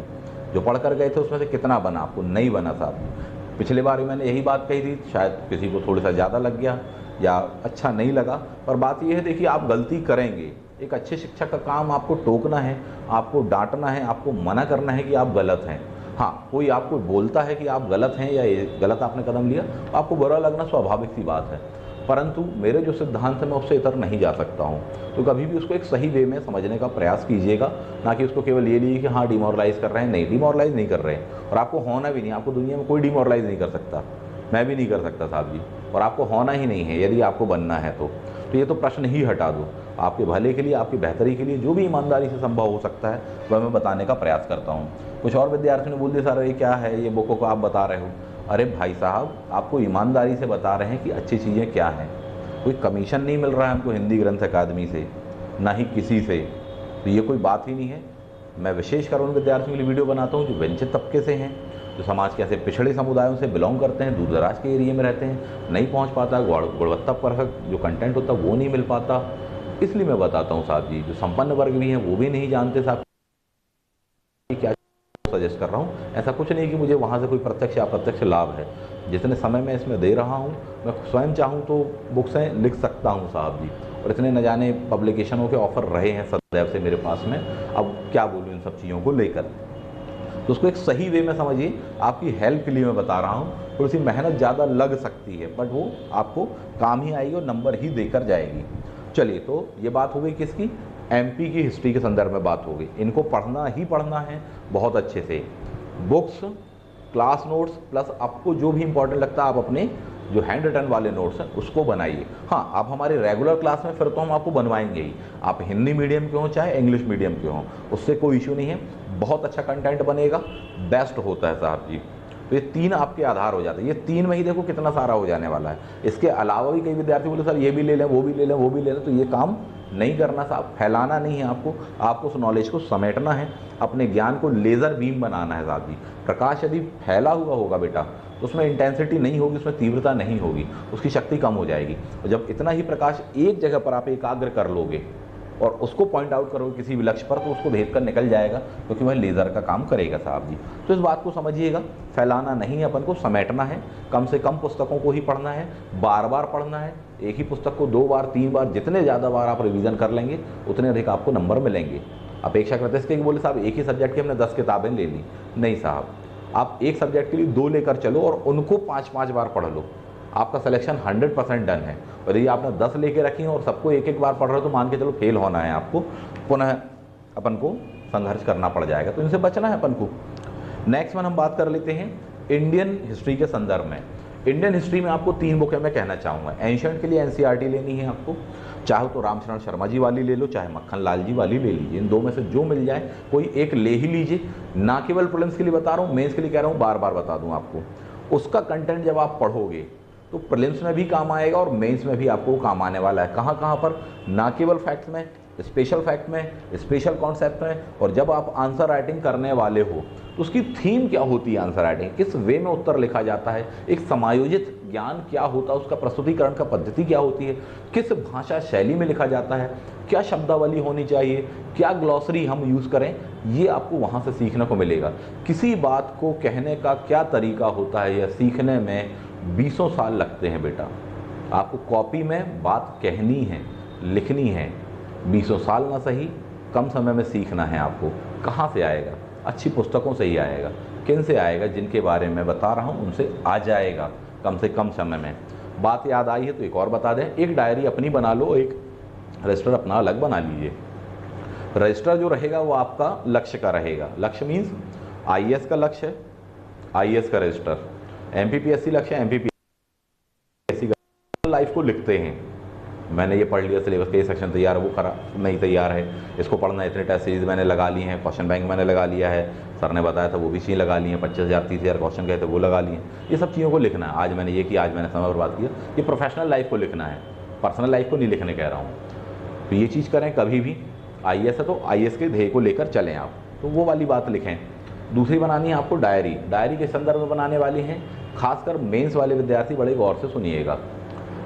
जो पढ़ कर गए थे उसमें से कितना बना, आपको नहीं बना साहब। पिछले बार भी मैंने यही बात कही थी, शायद किसी को थोड़ा सा ज़्यादा लग गया या अच्छा नहीं लगा, पर बात यह है देखिए आप गलती करेंगे, एक अच्छे शिक्षक का काम आपको टोकना है, आपको डांटना है, आपको मना करना है कि आप गलत हैं। हाँ, कोई आपको बोलता है कि आप गलत हैं या गलत आपने कदम लिया, आपको बुरा लगना स्वाभाविक सी बात है, परंतु मेरे जो सिद्धांत है मैं उससे इतर नहीं जा सकता हूँ। तो कभी भी उसको एक सही वे में समझने का प्रयास कीजिएगा, ना कि उसको केवल ये लीजिए कि हाँ डिमोरलाइज़ कर रहे हैं। नहीं, डिमोरलाइज़ नहीं कर रहे हैं, और आपको होना भी नहीं, आपको दुनिया में कोई डिमोरलाइज़ नहीं कर सकता, मैं भी नहीं कर सकता साहब जी, और आपको होना ही नहीं है यदि आपको बनना है तो ये तो प्रश्न ही हटा दो। आपके भले के लिए, आपकी बेहतरी के लिए जो भी ईमानदारी से संभव हो सकता है वह मैं बताने का प्रयास करता हूँ। कुछ और विद्यार्थियों ने बोल दिया सर ये क्या है, ये बुकों को आप बता रहे हो। अरे भाई साहब, आपको ईमानदारी से बता रहे हैं कि अच्छी चीज़ें क्या हैं, कोई कमीशन नहीं मिल रहा है हमको हिंदी ग्रंथ अकादमी से, ना ही किसी से, तो ये कोई बात ही नहीं है। मैं विशेषकर उन विद्यार्थियों के लिए वीडियो बनाता हूँ जो वंचित तबके से हैं, जो समाज के ऐसे पिछड़े समुदायों से बिलोंग करते हैं, दूर दराज के एरिया में रहते हैं, नहीं पहुंच पाता, गुणवत्ता परक जो कंटेंट होता है वो नहीं मिल पाता। इसलिए मैं बताता हूँ साहब जी, जो संपन्न वर्ग भी हैं वो भी नहीं जानते साहब क्या सजेस्ट कर रहा हूँ। ऐसा कुछ नहीं कि मुझे वहाँ से कोई प्रत्यक्ष या अप्रत्यक्ष लाभ है। जितने समय मैं इसमें दे रहा हूँ, मैं स्वयं चाहूँ तो बुक्सें लिख सकता हूँ साहब जी, और इतने न जाने पब्लिकेशनों के ऑफ़र रहे हैं सदैव से मेरे पास में। अब क्या बोलूँ इन सब चीज़ों को लेकर, तो उसको एक सही वे में समझिए। आपकी हेल्प के लिए मैं बता रहा हूँ, थोड़ी सी मेहनत ज़्यादा लग सकती है, बट वो आपको काम ही आएगी और नंबर ही देकर जाएगी। चलिए, तो ये बात हो गई किसकी, एमपी की हिस्ट्री के संदर्भ में बात हो गई। इनको पढ़ना ही पढ़ना है बहुत अच्छे से, बुक्स, क्लास नोट्स, प्लस आपको जो भी इंपॉर्टेंट लगता है आप अपने जो हैंड रिटन वाले नोट्स हैं उसको बनाइए। हाँ, आप हमारे रेगुलर क्लास में फिर तो हम आपको बनवाएंगे ही, आप हिंदी मीडियम के हों चाहे इंग्लिश मीडियम के हों, उससे कोई इशू नहीं है। बहुत अच्छा कंटेंट बनेगा, बेस्ट होता है साहब जी। तो ये 3 आपके आधार हो जाते हैं। ये 3 में ही देखो कितना सारा हो जाने वाला है। इसके अलावा भी कई विद्यार्थी बोले सर ये भी ले लें, वो भी ले लें, वो भी ले लें, तो ये काम नहीं करना साहब। फैलाना नहीं है आपको उस नॉलेज को समेटना है, अपने ज्ञान को लेज़र बीम बनाना है साहब जी। प्रकाश यदि फैला हुआ होगा बेटा तो उसमें इंटेंसिटी नहीं होगी, उसमें तीव्रता नहीं होगी, उसकी शक्ति कम हो जाएगी। और जब इतना ही प्रकाश एक जगह पर आप एकाग्र कर लोगे और उसको पॉइंट आउट करोगे किसी भी लक्ष्य पर, तो उसको भेद कर निकल जाएगा, क्योंकि वह लेज़र का काम करेगा साहब जी। तो इस बात को समझिएगा, फैलाना नहीं है, अपन को समेटना है। कम से कम पुस्तकों को ही पढ़ना है, बार बार पढ़ना है। एक ही पुस्तक को 2 बार 3 बार, जितने ज़्यादा बार आप रिवीजन कर लेंगे उतने अधिक आपको नंबर मिलेंगे। अपेक्षा करते इसके बोले साहब एक ही सब्जेक्ट की हमने 10 किताबें ले ली, नहीं साहब, आप एक सब्जेक्ट के लिए 2 लेकर चलो और उनको 5-5 बार पढ़ लो, आपका सिलेक्शन 100% डन है। और यदि आपने 10 लेके रखी हैं और सबको एक एक बार पढ़ रहे हो तो मान के चलो फेल होना है आपको, पुनः अपन को संघर्ष करना पड़ जाएगा। तो इनसे बचना है अपन को। नेक्स्ट वन हम बात कर लेते हैं इंडियन हिस्ट्री के संदर्भ में। इंडियन हिस्ट्री में आपको 3 बुकें मैं कहना चाहूँगा। एंशिएंट के लिए एनसीईआरटी लेनी है आपको, चाहे तो रामचरण शर्मा जी वाली ले लो, चाहे मक्खन लाल जी वाली ले लीजिए। इन 2 में से जो मिल जाए कोई एक ले ही लीजिए। ना केवल प्रीलिम्स के लिए बता रहा हूँ, मेंस के लिए कह रहा हूँ, बार बार बता दूँ आपको। उसका कंटेंट जब आप पढ़ोगे तो प्रीलिम्स में भी काम आएगा और मेंस में भी आपको काम आने वाला है। कहाँ कहाँ पर, ना केवल फैक्ट्स में, स्पेशल फैक्ट में, स्पेशल कॉन्सेप्ट में। और जब आप आंसर राइटिंग करने वाले हो तो उसकी थीम क्या होती है, आंसर राइटिंग किस वे में उत्तर लिखा जाता है, एक समायोजित ज्ञान क्या होता है, उसका प्रस्तुतिकरण का पद्धति क्या होती है, किस भाषा शैली में लिखा जाता है, क्या शब्दावली होनी चाहिए, क्या ग्लॉसरी हम यूज़ करें, ये आपको वहाँ से सीखने को मिलेगा। किसी बात को कहने का क्या तरीका होता है, यह सीखने में 20 साल लगते हैं बेटा। आपको कॉपी में बात कहनी है, लिखनी है, 20 साल ना सही, कम समय में सीखना है आपको। कहाँ से आएगा, अच्छी पुस्तकों से ही आएगा। किन से आएगा, जिनके बारे में बता रहा हूँ उनसे आ जाएगा कम से कम समय में। बात याद आई है तो एक और बता दें, एक डायरी अपनी बना लो, एक रजिस्टर अपना अलग बना लीजिए। रजिस्टर जो रहेगा वो आपका लक्ष्य का रहेगा। लक्ष्य मीन्स आईएएस का लक्ष्य है, आईएएस का रजिस्टर, एमपीपीएससी लक्ष्य है, एमपीपीएससी का। लाइफ को लिखते हैं, मैंने ये पढ़ लिया, सिलेबस का ये सेक्शन तैयार है, वो करा नहीं तैयार है, इसको पढ़ना, इतने टेस्ट सीरीज मैंने लगा लिए हैं, क्वेश्चन बैंक मैंने लगा लिया है, सर ने बताया था वो भी चीज़ लगा ली हैं, 25,000 30,000 क्वेश्चन गए थे वो लगा लिए। ये सब चीज़ों को लिखना है। आज मैंने ये किया, आज मैंने समय बर्बाद किया, ये प्रोफेशनल लाइफ को लिखना है, पर्सनल लाइफ को नहीं लिखने कह रहा हूँ। तो ये चीज़ करें कभी भी। आईएएस है तो आईएएस के ध्येय को लेकर चलें आप, तो वो वाली बात लिखें। दूसरी बनानी है आपको डायरी। डायरी के संदर्भ में बनाने वाली हैं, खासकर मेंस वाले विद्यार्थी बड़े गौर से सुनिएगा।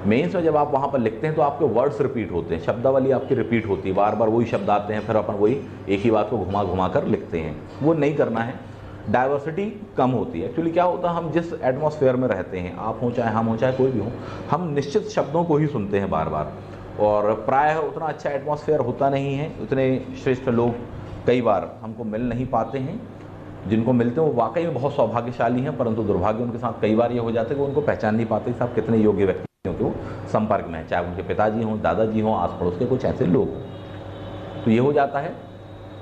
मेंस में जब आप वहाँ पर लिखते हैं तो आपके वर्ड्स रिपीट होते हैं, शब्दावली आपकी रिपीट होती है, बार बार वही शब्द आते हैं, फिर अपन वही एक ही बात को घुमा घुमा कर लिखते हैं, वो नहीं करना है। डाइवर्सिटी कम होती है। एक्चुअली क्या होता है, हम जिस एटमॉस्फेयर में रहते हैं, आप हों चाहे हम हों चाहे कोई भी हो, हम निश्चित शब्दों को ही सुनते हैं बार बार, और प्रायः उतना अच्छा एटमॉस्फेयर होता नहीं है, उतने श्रेष्ठ लोग कई बार हमको मिल नहीं पाते हैं। जिनको मिलते हैं वो वाकई में बहुत सौभाग्यशाली हैं, परंतु दुर्भाग्य उनके साथ कई बार ये हो जाता है कि उनको पहचान नहीं पाते साहब कितने योग्य व्यक्ति क्योंकि वो संपर्क में है, चाहे उनके पिताजी हों, दादाजी हों, आस पड़ोस के कुछ ऐसे लोग हों। तो ये हो जाता है।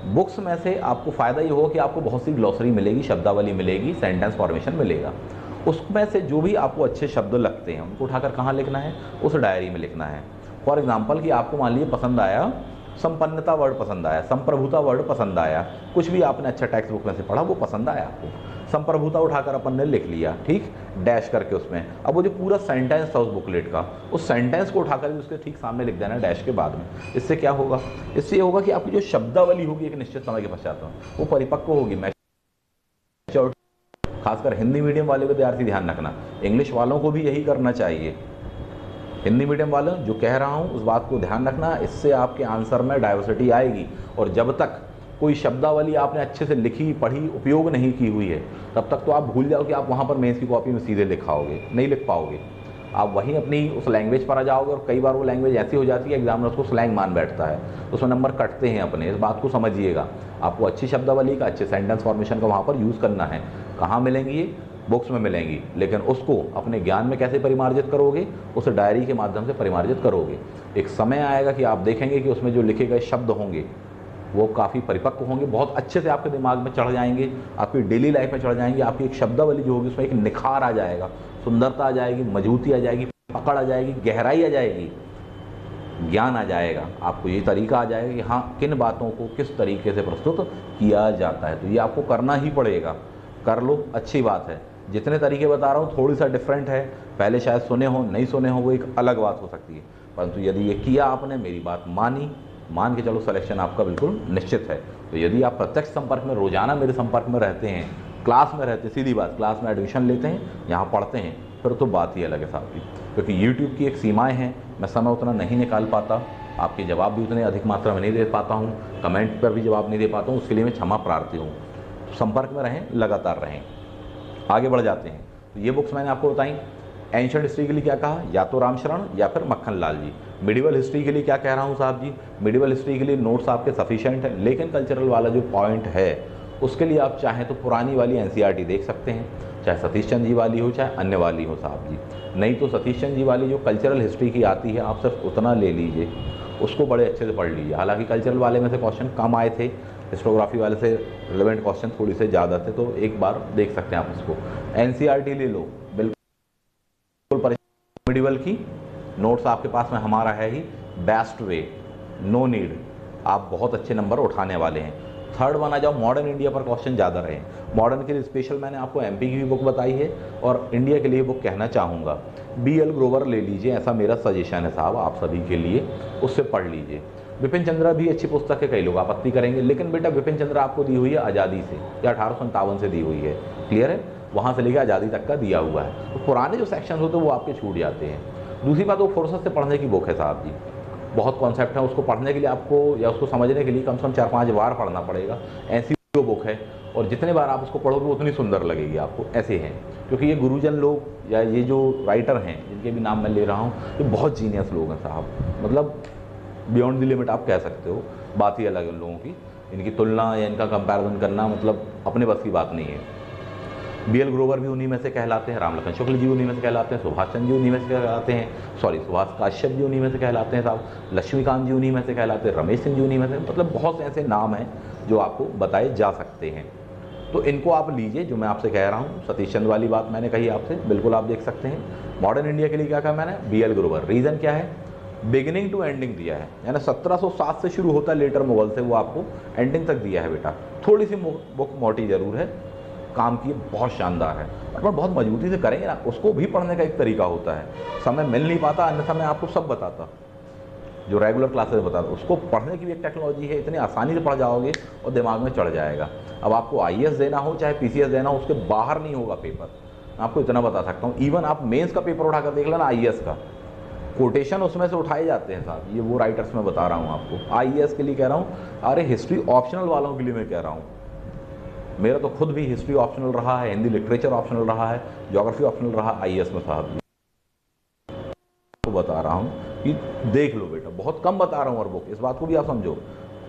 बुक्स में से आपको फ़ायदा ये होगा कि आपको बहुत सी ग्लॉसरी मिलेगी, शब्दावली मिलेगी, सेंटेंस फॉर्मेशन मिलेगा। उसमें से जो भी आपको अच्छे शब्द लगते हैं उनको उठाकर कहाँ लिखना है, उस डायरी में लिखना है। फॉर एग्जाम्पल कि आपको मान लीजिए पसंद आया संपन्नता वर्ड, पसंद आया संप्रभुता वर्ड, पसंद आया, कुछ भी आपने अच्छा टेक्स्ट बुक में से पढ़ा वो पसंद आया आपको, संप्रभुता उठाकर अपन ने लिख लिया, ठीक, डैश करके उसमें। अब वो जो पूरा सेंटेंस था उस बुकलेट का, उस सेंटेंस को उठाकर उसके ठीक सामने लिख देना डैश के बाद में। इससे क्या होगा, इससे ये होगा कि आपकी जो शब्दावली होगी एक निश्चित समय के पश्चात वो परिपक्व होगी, मैच्योरिटी खासकर हिंदी मीडियम वाले विद्यार्थी ध्यान रखना, इंग्लिश वालों को भी यही करना चाहिए। हिंदी मीडियम वालों जो कह रहा हूँ उस बात को ध्यान रखना, इससे आपके आंसर में डाइवर्सिटी आएगी। और जब तक कोई शब्दावली आपने अच्छे से लिखी पढ़ी उपयोग नहीं की हुई है, तब तक तो आप भूल जाओ कि आप वहाँ पर मेंस की कॉपी में सीधे लिखाओगे, नहीं लिख पाओगे। आप वहीं अपनी उस लैंग्वेज पर आ जाओगे, और कई बार वो लैंग्वेज ऐसी हो जाती है एग्जामिनर उसको स्लैंग मान बैठता है, उसमें नंबर कटते हैं अपने। इस बात को समझिएगा, आपको अच्छी शब्दावली का, अच्छे सेंटेंस फॉर्मेशन का वहाँ पर यूज़ करना है। कहाँ मिलेंगी ये? बुक्स में मिलेंगी, लेकिन उसको अपने ज्ञान में कैसे परिमार्जित करोगे? उस डायरी के माध्यम से परिमार्जित करोगे। एक समय आएगा कि आप देखेंगे कि उसमें जो लिखे गए शब्द होंगे वो काफ़ी परिपक्व होंगे, बहुत अच्छे से आपके दिमाग में चढ़ जाएंगे, आपकी डेली लाइफ में चढ़ जाएंगे। आपकी एक शब्दावली जो होगी उसमें एक निखार आ जाएगा, सुंदरता आ जाएगी, मजबूती आ जाएगी, पकड़ आ जाएगी, गहराई आ जाएगी, ज्ञान आ जाएगा। आपको ये तरीका आ जाएगा कि हाँ किन बातों को किस तरीके से प्रस्तुत किया जाता है। तो ये आपको करना ही पड़ेगा, कर लो, अच्छी बात है। जितने तरीके बता रहा हूँ थोड़ी सा डिफरेंट है, पहले शायद सुने हो नहीं सुने हो वो एक अलग बात हो सकती है, परंतु यदि ये किया आपने, मेरी बात मान के चलो, सिलेक्शन आपका बिल्कुल निश्चित है। तो यदि आप प्रत्यक्ष संपर्क में, रोजाना मेरे संपर्क में रहते हैं, क्लास में रहते हैं, सीधी बात क्लास में एडमिशन लेते हैं, यहाँ पढ़ते हैं, फिर तो बात ही अलग है साहब की। क्योंकि यूट्यूब की एक सीमाएँ हैं, मैं समय उतना नहीं निकाल पाता, आपके जवाब भी उतने अधिक मात्रा में नहीं दे पाता हूँ, कमेंट पर भी जवाब नहीं दे पाता हूँ, उसके लिए मैं क्षमा प्रार्थी हूँ। संपर्क में रहें, लगातार रहें। आगे बढ़ जाते हैं। तो ये बुक्स मैंने आपको बताई। एंशिएंट हिस्ट्री के लिए क्या कहा? या तो रामशरण या फिर मक्खन लाल जी। मिडिवल हिस्ट्री के लिए क्या कह रहा हूँ साहब जी? मिडिवल हिस्ट्री के लिए नोट्स आपके सफिशिएंट है, लेकिन कल्चरल वाला जो पॉइंट है उसके लिए आप चाहें तो पुरानी वाली एनसीईआरटी देख सकते हैं, चाहे सतीश चंद्र जी वाली हो चाहे अन्य वाली हो साहब जी। नहीं तो सतीश चंद्र जी वाली जो कल्चरल हिस्ट्री की आती है, आप सिर्फ उतना ले लीजिए, उसको बड़े अच्छे से पढ़ लीजिए। हालांकि कल्चरल वाले में से क्वेश्चन कम आए थे, हिस्टोग्राफी वाले से रिलेवेंट क्वेश्चन थोड़ी से ज़्यादा थे, तो एक बार देख सकते हैं आप इसको। एनसीईआरटी ले लो, बिल्कुल। मिडिवल की नोट्स आपके पास में हमारा है ही, बेस्ट वे, नो नीड, आप बहुत अच्छे नंबर उठाने वाले हैं। थर्ड वन आ जाओ, मॉडर्न इंडिया पर क्वेश्चन ज़्यादा रहे। मॉडर्न के लिए स्पेशल मैंने आपको एमपी की भी बुक बताई है, और इंडिया के लिए बुक कहना चाहूँगा, BL ग्रोवर ले लीजिए, ऐसा मेरा सजेशन है साहब आप सभी के लिए, उससे पढ़ लीजिए। विपिन चंद्रा भी अच्छी पुस्तक है, कई लोग आपत्ति करेंगे, लेकिन बेटा विपिन चंद्रा आपको दी हुई है आज़ादी से, या 1857 से दी हुई है, क्लियर है, वहाँ से लेकर आज़ादी तक का दिया हुआ है। तो पुराने जो सेक्शन होते हैं वो आपके छूट जाते हैं। दूसरी बात, वो फुर्सत से पढ़ने की बुक है साहब जी, बहुत कॉन्सेप्ट है, उसको पढ़ने के लिए आपको या उसको समझने के लिए कम से कम 4-5 बार पढ़ना पड़ेगा, ऐसी वो बुक है। और जितने बार आप उसको पढ़ोगे उतनी सुंदर लगेगी आपको, ऐसे हैं। क्योंकि ये गुरुजन लोग या ये जो राइटर हैं जिनके भी नाम मैं ले रहा हूँ, ये बहुत जीनियस लोग हैं साहब, मतलब बियॉन्ड द लिमिट आप कह सकते हो, बात ही अलग है लोगों की। इनकी तुलना या इनका कंपैरिजन करना मतलब अपने बस की बात नहीं है। BL ग्रोवर भी उन्हीं में से कहलाते हैं, राम लखन शुक्ल जी उन्हीं में से कहलाते हैं, सुभाष चंद्र जी उन्हीं में से कहलाते हैं, सुभाष काश्यप जी उन्हीं में से कहलाते हैं साहब, लक्ष्मीकांत जी उन्हीं में से कहलाते हैं, रमेश सिंह जी उन्हीं में से, मतलब बहुत से ऐसे नाम हैं जो आपको बताए जा सकते हैं। तो इनको आप लीजिए, जो मैं आपसे कह रहा हूँ, सतीश चंद्र वाली बात मैंने कही आपसे, बिल्कुल आप देख सकते हैं। मॉडर्न इंडिया के लिए क्या कहा मैंने? BL ग्रोवर। रीज़न क्या है? बिगिनिंग टू एंडिंग दिया है, यानी 1707 से शुरू होता है लेटर मुगल से, वो आपको एंडिंग तक दिया है बेटा। थोड़ी सी बुक मोटी जरूर है, काम की बहुत शानदार है, और बहुत मजबूती से करेंगे ना, उसको भी पढ़ने का एक तरीका होता है, समय मिल नहीं पाता, अन्यथा मैं आपको सब बताता, जो रेगुलर क्लासेस बताता, उसको पढ़ने की भी एक टेक्नोलॉजी है, इतनी आसानी से पढ़ जाओगे और दिमाग में चढ़ जाएगा। अब आपको IAS देना हो चाहे PCS देना हो, उसके बाहर नहीं होगा पेपर, आपको इतना बता सकता हूँ। इवन आप मेंस का पेपर उठाकर देख लेना, IAS का कोटेशन उसमें से उठाए जाते हैं साहब, ये वो राइटर्स में बता रहा हूँ आपको, IAS के लिए कह रहा हूँ, अरे हिस्ट्री ऑप्शनल वालों के लिए मैं कह रहा हूँ। मेरा तो खुद भी हिस्ट्री ऑप्शनल रहा है, हिंदी लिटरेचर ऑप्शनल रहा है, ज्योग्राफी ऑप्शनल रहा IAS में साहब, तो बता रहा हूँ कि देख लो बेटा, बहुत कम बता रहा हूँ, और बुक इस बात को भी आप समझो।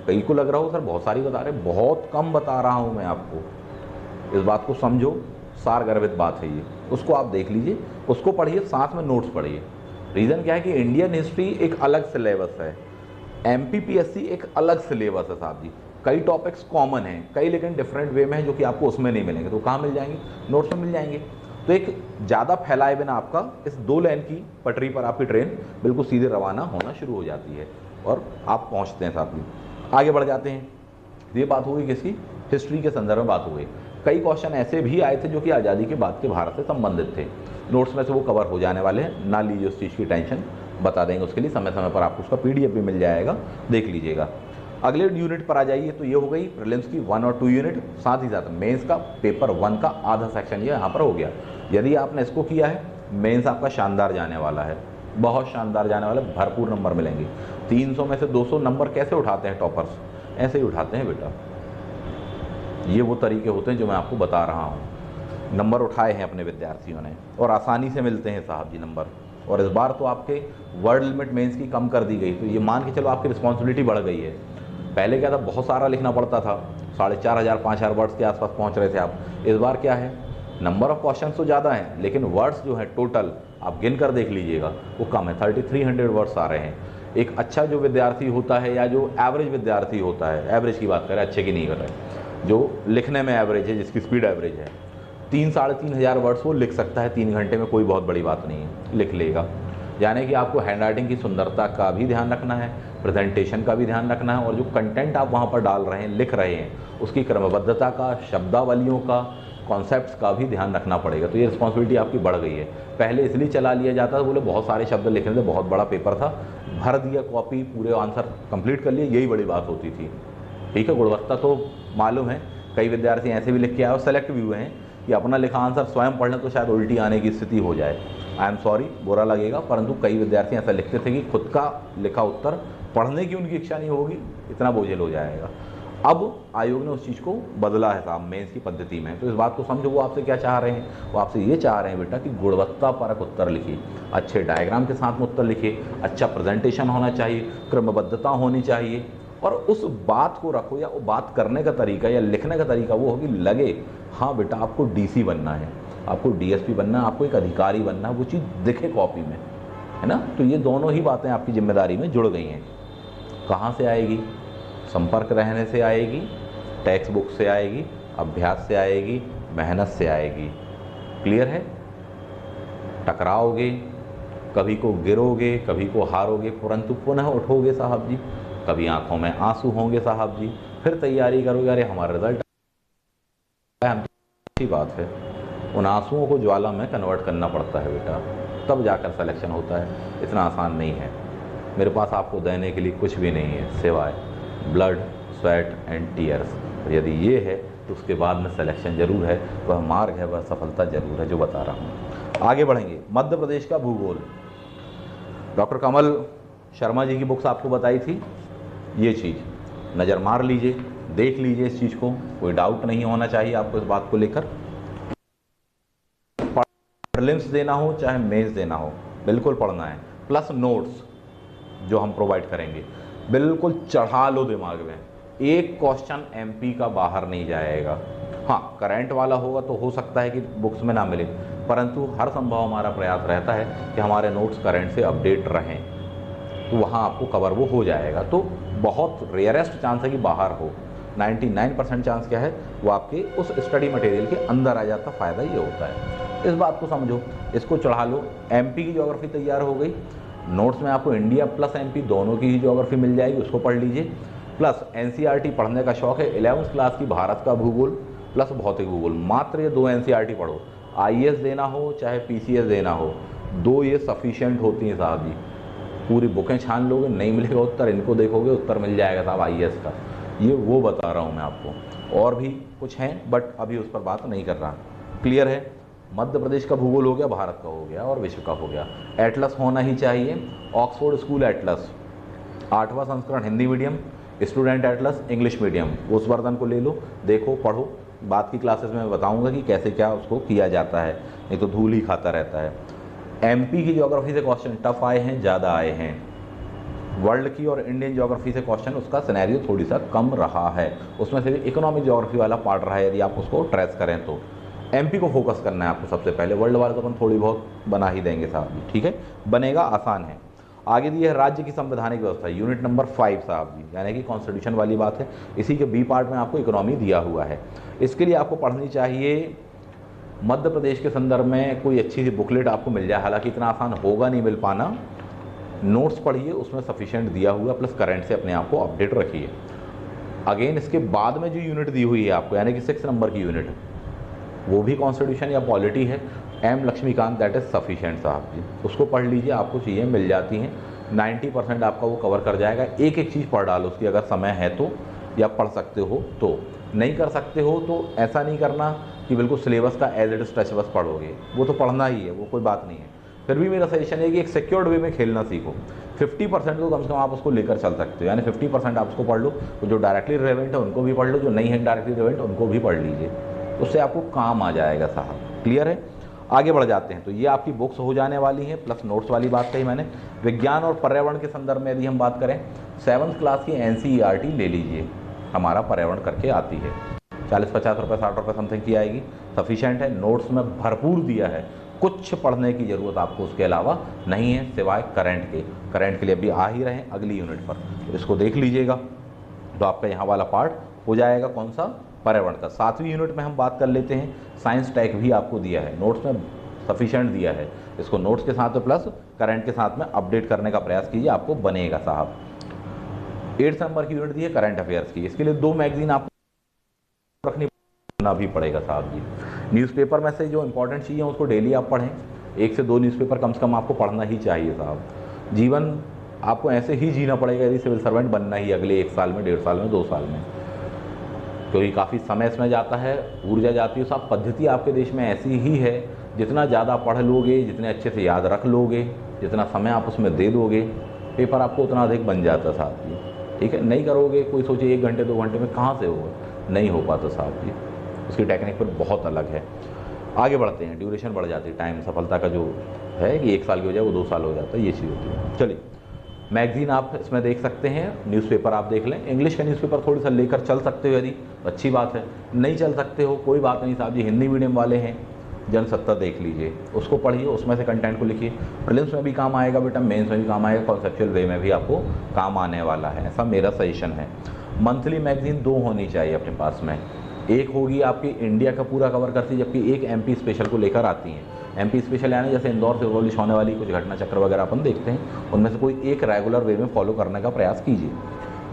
कई को लग रहा हो सर बहुत सारी बता रहे, बहुत कम बता रहा हूँ मैं आपको, इस बात को समझो, सार गर्भित बात है ये, उसको आप देख लीजिए, उसको पढ़िए, साथ में नोट्स पढ़िए। रीज़न क्या है कि इंडियन हिस्ट्री एक अलग सिलेबस है, MPPSC एक अलग सिलेबस है साहब जी, कई टॉपिक्स कॉमन हैं, कई लेकिन डिफरेंट वे में हैं जो कि आपको उसमें नहीं मिलेंगे, तो कहाँ मिल जाएंगे? नोट्स में मिल जाएंगे। तो एक ज़्यादा फैलाए बिना आपका इस 2 लाइन की पटरी पर आपकी ट्रेन बिल्कुल सीधे रवाना होना शुरू हो जाती है, और आप पहुँचते हैं साहब जी। आगे बढ़ जाते हैं। ये बात हो गई किसकी? हिस्ट्री के संदर्भ में बात हो गई। कई क्वेश्चन ऐसे भी आए थे जो कि आज़ादी के बाद के भारत से संबंधित थे, नोट्स में से वो कवर हो जाने वाले हैं, ना लीजिए उस चीज़ की टेंशन, बता देंगे उसके लिए, समय समय पर आपको उसका PDF भी मिल जाएगा, देख लीजिएगा। अगले यूनिट पर आ जाइए, तो ये हो गई प्रीलिम्स की 1 और 2 यूनिट, साथ ही साथ मेंस का पेपर 1 का आधा सेक्शन ये यहाँ पर हो गया। यदि आपने इसको किया है, मेंस आपका शानदार जाने वाला है, बहुत शानदार जाने वाला है, भरपूर नंबर मिलेंगे। 300 में से 200 नंबर कैसे उठाते हैं टॉपर्स? ऐसे ही उठाते हैं बेटा। ये वो तरीके होते हैं जो मैं आपको बता रहा हूँ। नंबर उठाए हैं अपने विद्यार्थियों ने और आसानी से मिलते हैं साहब जी नंबर। और इस बार तो आपके वर्ड लिमिट मेंस की कम कर दी गई, तो ये मान के चलो आपकी रिस्पॉन्सिबिलिटी बढ़ गई है। पहले क्या था, बहुत सारा लिखना पड़ता था, 4500 5000 वर्ड्स के आसपास पहुंच रहे थे आप। इस बार क्या है, नंबर ऑफ क्वेश्चन तो ज़्यादा हैं, लेकिन वर्ड्स जो है टोटल आप गिन कर देख लीजिएगा वो कम है, 3300 वर्ड्स आ रहे हैं। एक अच्छा जो विद्यार्थी होता है या जो एवरेज विद्यार्थी होता है, एवरेज की बात करें, अच्छे की नहीं कर रहे, जो लिखने में एवरेज है, जिसकी स्पीड एवरेज है, 3-3.5 वर्ड्स वो लिख सकता है 3 घंटे में, कोई बहुत बड़ी बात नहीं है, लिख लेगा। यानी कि आपको हैंड राइटिंग की सुंदरता का भी ध्यान रखना है, प्रेजेंटेशन का भी ध्यान रखना है, और जो कंटेंट आप वहाँ पर डाल रहे हैं, लिख रहे हैं, उसकी क्रमबद्धता का, शब्दावलियों का, कॉन्सेप्ट्स का भी ध्यान रखना पड़ेगा। तो ये रिस्पॉन्सिबिलिटी आपकी बढ़ गई है। पहले इसलिए चला लिया जाता था, बोले बहुत सारे शब्द लिखने थे, बहुत बड़ा पेपर था, भर दिया कॉपी, पूरे आंसर कंप्लीट कर लिए, यही बड़ी बात होती थी। ठीक है, गुणवत्ता तो मालूम है, कई विद्यार्थी ऐसे भी लिख के आए और सेलेक्ट भी हुए हैं कि अपना लिखा आंसर स्वयं पढ़ लें तो शायद उल्टी आने की स्थिति हो जाए। आई एम सॉरी, बुरा लगेगा, परंतु कई विद्यार्थी ऐसा लिखते थे कि खुद का लिखा उत्तर पढ़ने की उनकी इच्छा नहीं होगी, इतना बोझिल हो जाएगा। अब आयोग ने उस चीज़ को बदला है साहब मेंस की पद्धति में। तो इस बात को समझो, वो आपसे क्या चाह रहे हैं, वो आपसे ये चाह रहे हैं बेटा कि गुणवत्तापरक उत्तर लिखिए, अच्छे डायग्राम के साथ में उत्तर लिखिए, अच्छा प्रेजेंटेशन होना चाहिए, क्रमबद्धता होनी चाहिए, और उस बात को रखो, या वो बात करने का तरीका या लिखने का तरीका वो हो कि लगे हाँ बेटा आपको डीसी बनना है, आपको डीएसपी बनना है, आपको एक अधिकारी बनना है, वो चीज़ दिखे कॉपी में, है ना। तो ये दोनों ही बातें आपकी जिम्मेदारी में जुड़ गई हैं। कहाँ से आएगी? संपर्क रहने से आएगी, टेक्स्ट बुक से आएगी, अभ्यास से आएगी, मेहनत से आएगी। क्लियर है? टकराओगे, कभी को गिरोगे, कभी को हारोगे, परंतु पुनः उठोगे साहब जी। कभी आंखों में आंसू होंगे साहब जी, फिर तैयारी करोगे, अरे हमारा रिजल्ट है, अच्छी बात है। उन आंसुओं को ज्वाला में कन्वर्ट करना पड़ता है बेटा, तब जाकर सिलेक्शन होता है। इतना आसान नहीं है। मेरे पास आपको देने के लिए कुछ भी नहीं है सिवाय ब्लड, स्वेट एंड टीयर्स। और यदि ये है तो उसके बाद में सिलेक्शन जरूर है, वह मार्ग है, वह सफलता जरूर है जो बता रहा हूँ। आगे बढ़ेंगे। मध्य प्रदेश का भूगोल, डॉक्टर कमल शर्मा जी की बुक्स आपको बताई थी। ये चीज़ नज़र मार लीजिए, देख लीजिए इस चीज़ को, कोई डाउट नहीं होना चाहिए आपको इस बात को लेकर। प्रीलिम्स देना हो चाहे मेंस देना हो, बिल्कुल पढ़ना है, प्लस नोट्स जो हम प्रोवाइड करेंगे, बिल्कुल चढ़ा लो दिमाग में। एक क्वेश्चन एमपी का बाहर नहीं जाएगा। हाँ, करंट वाला होगा तो हो सकता है कि बुक्स में ना मिले, परंतु हर संभव हमारा प्रयास रहता है कि हमारे नोट्स करंट से अपडेट रहें, तो वहाँ आपको कवर वो हो जाएगा। तो बहुत रेयरेस्ट चांस है कि बाहर हो, 99% चांस क्या है, वो आपके उस स्टडी मटेरियल के अंदर आ जाता। फ़ायदा ये होता है, इस बात को समझो, इसको चढ़ा लो। एमपी की ज्योग्राफी तैयार हो गई, नोट्स में आपको इंडिया प्लस एमपी दोनों की ही ज्योग्राफी मिल जाएगी, उसको पढ़ लीजिए। प्लस एनसीईआरटी पढ़ने का शौक है, 11वीं क्लास की भारत का भूगोल प्लस भौतिक भूगोल, मात्र ये 2 एनसीईआरटी पढ़ो। आईएएस देना हो चाहे पीसीएस देना हो, 2 ये सफिशिएंट होती हैं साहब जी। पूरी बुकें छान लोगे, नहीं मिलेगा उत्तर, इनको देखोगे उत्तर मिल जाएगा साहब आईएएस का। ये वो बता रहा हूँ मैं आपको, और भी कुछ हैं बट अभी उस पर बात नहीं कर रहा। क्लियर है? मध्य प्रदेश का भूगोल हो गया, भारत का हो गया और विश्व का हो गया। एटलस होना ही चाहिए, ऑक्सफोर्ड स्कूल एटलस, 8वां संस्करण Hindi medium, student Atlas English medium, उस वर्जन को ले लो, देखो, पढ़ो। बात की क्लासेस में मैं बताऊंगा कि कैसे क्या उसको किया जाता है, नहीं तो धूल ही खाता रहता है। एमपी की ज्योग्राफी से क्वेश्चन टफ आए हैं, ज़्यादा आए हैं। वर्ल्ड की और इंडियन ज्योग्राफी से क्वेश्चन उसका सिनेरियो थोड़ी सा कम रहा है, उसमें से भी इकोनॉमिक ज्योग्राफी वाला पार्ट रहा है। यदि आप उसको ट्रेस करें तो एमपी को फोकस करना है आपको सबसे पहले, वर्ल्ड वाले तो अपन थोड़ी बहुत बना ही देंगे साहब जी, ठीक है, बनेगा, आसान है। आगे दी है राज्य की संवैधानिक व्यवस्था, यूनिट नंबर 5 साहब जी, यानी कि कॉन्स्टिट्यूशन वाली बात है। इसी के बी पार्ट में आपको इकोनॉमी दिया हुआ है। इसके लिए आपको पढ़नी चाहिए मध्य प्रदेश के संदर्भ में कोई अच्छी सी बुकलेट आपको मिल जाए, हालांकि इतना आसान होगा नहीं मिल पाना। नोट्स पढ़िए, उसमें सफिशिएंट दिया हुआ, प्लस करंट से अपने आप को अपडेट रखिए। अगेन इसके बाद में जो यूनिट दी हुई है आपको, यानी कि 6 नंबर की यूनिट, वो भी कॉन्स्टिट्यूशन या पॉलिटी है, M Laxmikanth, that is sufficient साहब जी, उसको पढ़ लीजिए, आपको चीज़ें मिल जाती हैं। 90% आपका वो कवर कर जाएगा। एक एक चीज़ पढ़ डालो उसकी, अगर समय है तो, या पढ़ सकते हो तो। नहीं कर सकते हो तो ऐसा नहीं करना कि बिल्कुल सिलेबस का एज इट इज टच बस पढ़ोगे, वो तो पढ़ना ही है, वो कोई बात नहीं है। फिर भी मेरा सजेशन है कि एक सिक्योर्ड वे में खेलना सीखो। 50% को कम से कम आप उसको लेकर चल सकते हो, यानी 50% आप उसको पढ़ लो, तो जो डायरेक्टली रिलेवेंट है उनको भी पढ़ लो, जो नहीं है डायरेक्टली रिलेवेंट उनको भी पढ़ लीजिए, उससे आपको काम आ जाएगा साहब। क्लियर है? आगे बढ़ जाते हैं। तो ये आपकी बुक्स हो जाने वाली हैं, प्लस नोट्स वाली बात कही मैंने। विज्ञान और पर्यावरण के संदर्भ में यदि हम बात करें, 7th क्लास की NCERT ले लीजिए, हमारा पर्यावरण करके आती है, 40-50 रुपये 60 रुपये समथिंग की आएगी, सफिशेंट है। नोट्स में भरपूर दिया है, कुछ पढ़ने की ज़रूरत आपको उसके अलावा नहीं है, सिवाय करंट के। करंट के लिए अभी आ ही रहे हैं अगली यूनिट पर, तो इसको देख लीजिएगा, तो आपका यहाँ वाला पार्ट हो जाएगा। कौन सा? पर्यावरण का। 7वीं यूनिट में हम बात कर लेते हैं, साइंस टैग भी आपको दिया है, नोट्स में सफिशेंट दिया है, इसको नोट्स के साथ प्लस करंट के साथ में अपडेट करने का प्रयास कीजिए, आपको बनेगा साहब। 8 नंबर की यूनिट दी है करंट अफेयर्स की, इसके लिए 2 मैगजीन आपको रखनी भी पड़ेगा साहब जी। न्यूज़पेपर में से जो इंपॉर्टेंट चीज़ें उसको डेली आप पढ़ें, 1 से 2 न्यूज़पेपर कम से कम आपको पढ़ना ही चाहिए साहब। जीवन आपको ऐसे ही जीना पड़ेगा यदि सिविल सर्वेंट बनना ही अगले 1 साल में, 1.5 साल में, 2 साल में, क्योंकि काफ़ी समय इसमें जाता है, ऊर्जा जाती है। साहब पद्धति आपके देश में ऐसी ही है, जितना ज़्यादा पढ़ लोगे, जितने अच्छे से याद रख लोगे, जितना समय आप उसमें दे दोगे, पेपर आपको उतना अधिक बन जाता है साहब जी। ठीक है? नहीं करोगे, कोई सोचे 1 घंटे 2 घंटे में कहाँ से होगा, नहीं हो पाता साहब जी, उसकी टेक्निक पर बहुत अलग है। आगे बढ़ते हैं, ड्यूरेशन बढ़ जाती है, टाइम सफलता का जो है कि 1 साल की हो जाए वो 2 साल हो जाता है, ये चीज़ होती है। चलिए, मैगजीन आप इसमें देख सकते हैं, न्यूज़पेपर आप देख लें। इंग्लिश का न्यूज़पेपर थोड़ी सा लेकर चल सकते हो यदि, अच्छी बात है। नहीं चल सकते हो कोई बात नहीं साहब जी, हिंदी मीडियम वाले हैं, जनसत्ता देख लीजिए, उसको पढ़िए, उसमें से कंटेंट को लिखिए। प्रीलिम्स में भी काम आएगा बेटा, मेंस में भी काम आएगा, कॉन्सेप्चुअल वे में भी आपको काम आने वाला है, ऐसा मेरा सजेशन है। मंथली मैगजीन 2 होनी चाहिए अपने पास में, एक होगी आपकी इंडिया का पूरा कवर करती है, जबकि एक MP स्पेशल को लेकर आती हैं। MP स्पेशल यानी जैसे इंदौर से पब्लिश होने वाली कुछ घटना चक्र वगैरह अपन देखते हैं, उनमें से कोई एक रेगुलर वे में फॉलो करने का प्रयास कीजिए।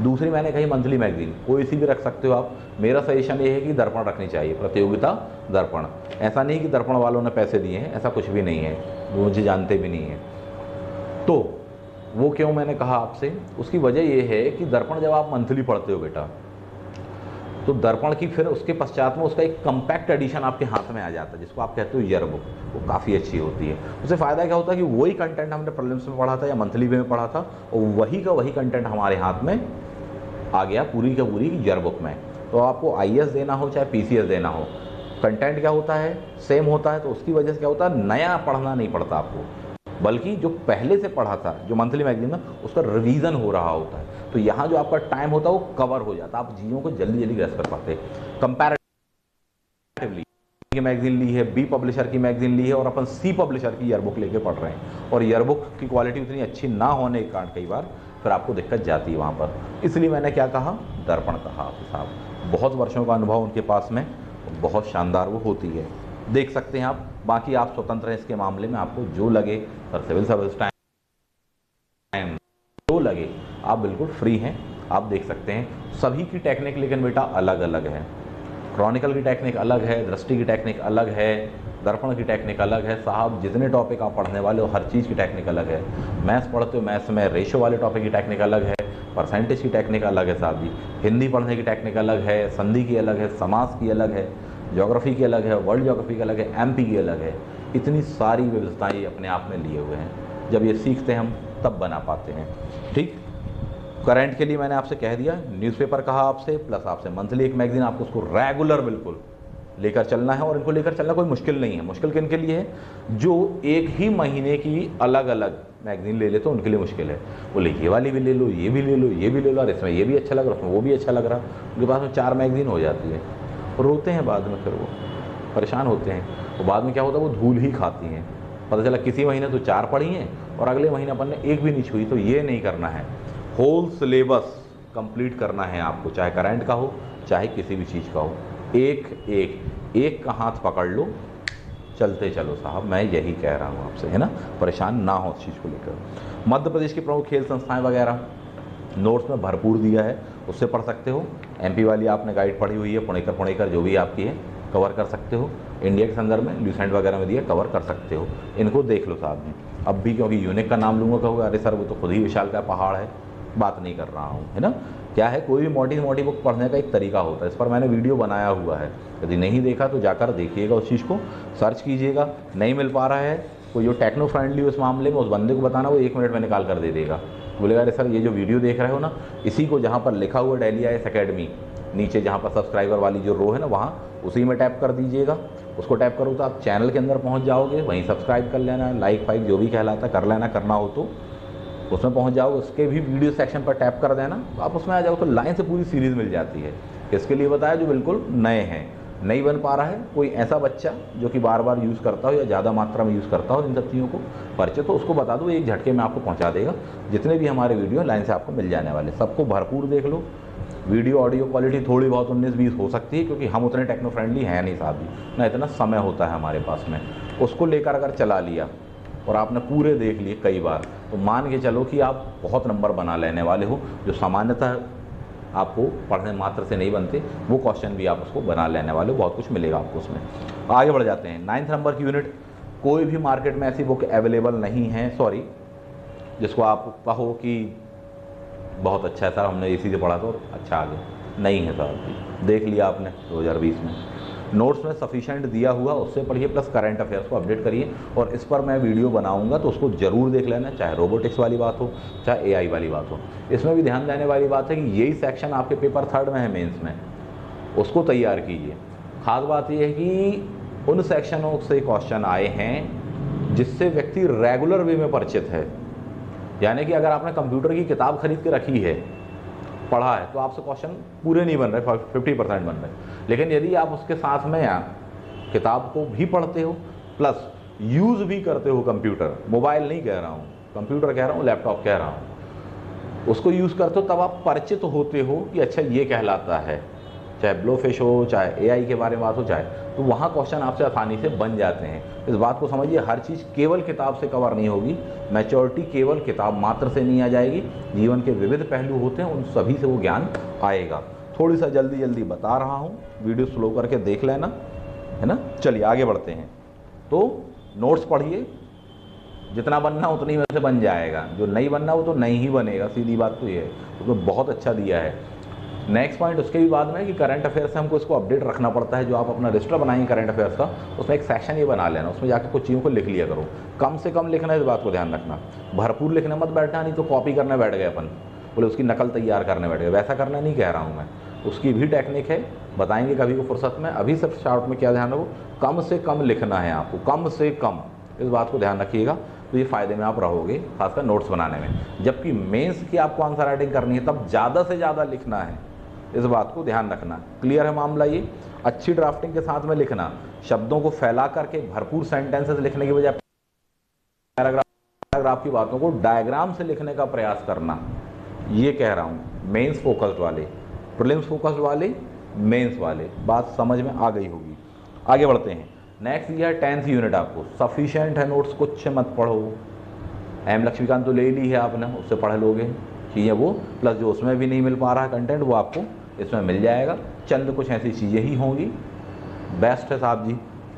दूसरी मैंने कही मंथली मैगजीन, कोई सी भी रख सकते हो आप। मेरा सजेशन ये है कि दर्पण रखनी चाहिए, प्रतियोगिता दर्पण। ऐसा नहीं कि दर्पण वालों ने पैसे दिए हैं, ऐसा कुछ भी नहीं है, वो मुझे जानते भी नहीं है। तो वो क्यों मैंने कहा आपसे, उसकी वजह ये है कि दर्पण जब आप मंथली पढ़ते हो बेटा, तो दर्पण की फिर उसके पश्चात में उसका एक कम्पैक्ट एडिशन आपके हाथ में आ जाता है, जिसको आप कहते हो ईयर बुक, वो काफ़ी अच्छी होती है। उससे फ़ायदा क्या होता है कि वही कंटेंट हमने प्रीलिम्स में पढ़ा था या मंथली में पढ़ा था, और वही का वही कंटेंट हमारे हाथ में आ गया पूरी का पूरी ईयर बुक में। तो आपको IAS देना हो चाहे PCS देना हो, कंटेंट क्या होता है, सेम होता है, तो उसकी वजह से क्या होता है, नया पढ़ना नहीं पड़ता आपको, बल्कि जो पहले से पढ़ा था जो मंथली मैगजीन में, उसका रिवीजन हो रहा होता है। तो यहाँ जो आपका टाइम होता है वो कवर हो जाता है, आप चीज़ों को जल्दी जल्दी ग्रैस्प कर पाते। कंपैरेटिवली की मैगजीन ली है, B पब्लिशर की मैगजीन ली है, और अपन C पब्लिशर की ईयर बुक लेके पढ़ रहे हैं, और ईयर बुक की क्वालिटी उतनी अच्छी ना होने के कारण कई बार फिर आपको दिक्कत जाती है वहाँ पर। इसलिए मैंने क्या कहा, दर्पण कहा आपके साहब। बहुत वर्षों का अनुभव उनके पास में, बहुत शानदार वो होती है, देख सकते हैं आप। बाकी आप स्वतंत्र हैं इसके मामले में, आपको जो लगे, सर सिविल सर्विस टाइम जो लगे, आप बिल्कुल फ्री हैं, आप देख सकते हैं। सभी की टेक्निक लेकिन बेटा अलग अलग है। क्रॉनिकल की टेक्निक अलग है, दृष्टि की टेक्निक अलग है, दर्पण की टेक्निक अलग है साहब। जितने टॉपिक आप पढ़ने वाले हो हर चीज़ की टेक्निक अलग है। मैथ्स पढ़ते हो, मैथ्स में रेशो वाले टॉपिक की टेक्निक अलग है, परसेंटेज की टेक्निक अलग है साहब जी। हिंदी पढ़ने की टेक्निक अलग है, संधि की अलग है, समास की अलग है, ज्योग्राफी की अलग है, वर्ल्ड ज्योग्राफी की अलग है, MP की अलग है। इतनी सारी व्यवस्थाएं अपने आप में लिए हुए हैं। जब ये सीखते हैं हम तब बना पाते हैं। ठीक, करंट के लिए मैंने आपसे कह दिया, न्यूज़पेपर कहा आपसे, प्लस आपसे मंथली एक मैगजीन, आपको उसको रेगुलर बिल्कुल लेकर चलना है। और इनको लेकर चलना कोई मुश्किल नहीं है। मुश्किल किन के लिए है, जो एक ही महीने की अलग अलग मैगजीन ले ले तो उनके लिए मुश्किल है। बोले ये वाली भी ले लो, ये भी ले लो, ये भी ले लो, और इसमें ये भी अच्छा लग रहा है, उसमें वो भी अच्छा लग रहा, उनके पास में 4 मैगजीन हो जाती है। रोते हैं बाद में, फिर वो परेशान होते हैं। तो बाद में क्या होता है, वो धूल ही खाती हैं। पता चला किसी महीने तो 4 पढ़ी हैं और अगले महीने अपन ने एक भी नहीं छुई। तो ये नहीं करना है, होल सिलेबस कंप्लीट करना है आपको, चाहे करंट का हो चाहे किसी भी चीज़ का हो। एक का हाथ पकड़ लो, चलते चलो साहब, मैं यही कह रहा हूँ आपसे, है ना। परेशान ना हो उस चीज़ को लेकर। मध्य प्रदेश की प्रमुख खेल संस्थाएं वगैरह नोट्स में भरपूर दिया है, उससे पढ़ सकते हो। MP वाली आपने गाइड पढ़ी हुई है, पुणेकर जो भी आपकी है, कवर कर सकते हो। इंडिया के संदर्भ में ल्यूसेंट वगैरह में दिया, कवर कर सकते हो। इनको देख लो साहब जी। अब भी क्योंकि यूनिक का नाम लूँगा कहोगे अरे सर वो तो खुद ही विशाल का पहाड़ है, बात नहीं कर रहा हूँ, है ना। क्या है, कोई भी मोटी मोटी बुक पढ़ने का एक तरीका होता है, इस पर मैंने वीडियो बनाया हुआ है, यदि नहीं देखा तो जाकर देखिएगा, उस चीज़ को सर्च कीजिएगा। नहीं मिल पा रहा है कोई जो टेक्नो फ्रेंडली उस मामले में, उस बंदे को बताना, वो 1 मिनट में निकाल कर दे देगा। बोलेगा अरे सर ये जो वीडियो देख रहे हो ना, इसी को जहाँ पर लिखा हुआ डेली आईएएस एकेडमी, नीचे जहाँ पर सब्सक्राइबर वाली जो रो है ना, वहाँ उसी में टैप कर दीजिएगा। उसको टैप करो तो आप चैनल के अंदर पहुँच जाओगे, वहीं सब्सक्राइब कर लेना, लाइक फाइक जो भी कहलाता कर लेना, करना हो तो उसमें पहुंच जाओ। उसके भी वीडियो सेक्शन पर टैप कर देना, तो आप उसमें आ जाओ, तो लाइन से पूरी सीरीज़ मिल जाती है। इसके लिए बताया जो बिल्कुल नए हैं, नहीं बन पा रहा है कोई ऐसा बच्चा जो कि बार बार यूज़ करता हो या ज़्यादा मात्रा में यूज़ करता हो इन सब चीज़ों को परिचय, तो उसको बता दो, एक झटके में आपको पहुँचा देगा। जितने भी हमारे वीडियो लाइन से आपको मिल जाने वाले, सबको भरपूर देख लो। वीडियो ऑडियो क्वालिटी थोड़ी बहुत 19-20 हो सकती है, क्योंकि हम उतने टेक्नो फ्रेंडली हैं नहीं साहब जी, ना इतना समय होता है हमारे पास में। उसको लेकर अगर चला लिया और आपने पूरे देख लिए कई बार, तो मान के चलो कि आप बहुत नंबर बना लेने वाले हो। जो सामान्यतः आपको पढ़ने मात्र से नहीं बनते, वो क्वेश्चन भी आप उसको बना लेने वाले हो, बहुत कुछ मिलेगा आपको उसमें। आगे बढ़ जाते हैं 9th नंबर की यूनिट। कोई भी मार्केट में ऐसी बुक अवेलेबल नहीं है, सॉरी, जिसको आप कहो कि बहुत अच्छा है सर हमने इसी से पढ़ा तो अच्छा आ गया, नहीं है साहब जी। देख लिया आपने 2020 में, नोट्स में सफिशेंट दिया हुआ, उससे पढ़िए, प्लस करंट अफेयर्स को अपडेट करिए। और इस पर मैं वीडियो बनाऊंगा तो उसको ज़रूर देख लेना, चाहे रोबोटिक्स वाली बात हो, चाहे एआई वाली बात हो। इसमें भी ध्यान देने वाली बात है कि यही सेक्शन आपके पेपर 3rd में है मेंस में, उसको तैयार कीजिए। खास बात यह है कि उन सेक्शनों से क्वेश्चन आए हैं जिससे व्यक्ति रेगुलर वे में परिचित है। यानी कि अगर आपने कंप्यूटर की किताब खरीद के रखी है, पढ़ा है, तो आपसे क्वेश्चन पूरे नहीं बन रहे, 50% बन रहे। लेकिन यदि आप उसके साथ में या किताब को भी पढ़ते हो, प्लस यूज़ भी करते हो कंप्यूटर, मोबाइल नहीं कह रहा हूँ, कंप्यूटर कह रहा हूँ, लैपटॉप कह रहा हूँ, उसको यूज़ करते हो, तब आप परिचित होते हो कि अच्छा ये कहलाता है, चाहे ब्लोफिश हो, चाहे एआई के बारे में बात हो, चाहे, तो वहाँ क्वेश्चन आपसे आसानी से बन जाते हैं। इस बात को समझिए, हर चीज़ केवल किताब से कवर नहीं होगी, मैच्योरिटी केवल किताब मात्र से नहीं आ जाएगी, जीवन के विविध पहलू होते हैं, उन सभी से वो ज्ञान आएगा। थोड़ी सा जल्दी बता रहा हूँ, वीडियो स्लो करके देख लेना, है ना। चलिए आगे बढ़ते हैं। तो नोट्स पढ़िए, जितना बनना उतनी में से बन जाएगा, जो नहीं बनना वो तो नहीं ही बनेगा, सीधी बात तो ये है, तो बहुत अच्छा दिया है। नेक्स्ट पॉइंट उसके भी बाद में कि करंट अफेयर्स से हमको इसको अपडेट रखना पड़ता है। जो आप अपना रजिस्टर बनाएंगे करंट अफेयर्स का, उसमें एक सेक्शन ये बना लेना, उसमें जाकर कुछ चीज़ों को लिख लिया करो। कम से कम लिखना, इस बात को ध्यान रखना, भरपूर लिखने मत बैठना, नहीं तो कॉपी करने बैठ गए अपन, बोले उसकी नकल तैयार करने बैठ गए, वैसा करना नहीं कह रहा हूँ मैं, उसकी भी टेक्निक है, बताएंगे कभी को फुर्सत में। अभी सिर्फ शॉर्ट में क्या ध्यान रखो, कम से कम लिखना है आपको, कम से कम, इस बात को ध्यान रखिएगा, तो ये फ़ायदे में आप रहोगे, खासकर नोट्स बनाने में। जबकि मेंस की आपको आंसर राइटिंग करनी है, तब ज़्यादा से ज़्यादा लिखना है, इस बात को ध्यान रखना। क्लियर है मामला ये। अच्छी ड्राफ्टिंग के साथ में लिखना, शब्दों को फैला करके भरपूर सेंटेंसेस लिखने की बजाय पैराग्राफ की बातों को डायग्राम से लिखने का प्रयास करना, ये कह रहा हूँ। मेंस फोकस्ड वाले, प्रीलिम्स फोकस्ड वाले, मेंस वाले, बात समझ में आ गई होगी। आगे बढ़ते हैं। नेक्स्ट ये है 10th यूनिट। आपको सफिशिएंट है नोट्स, कुछ मत पढ़ो। एम लक्ष्मीकांत तो ले ली है आपने, उससे पढ़ लोगे, चीज़ें वो, प्लस जो उसमें भी नहीं मिल पा रहा है कंटेंट, वो आपको इसमें मिल जाएगा। चंद कुछ ऐसी चीज़ें ही होंगी, बेस्ट है साहब जी,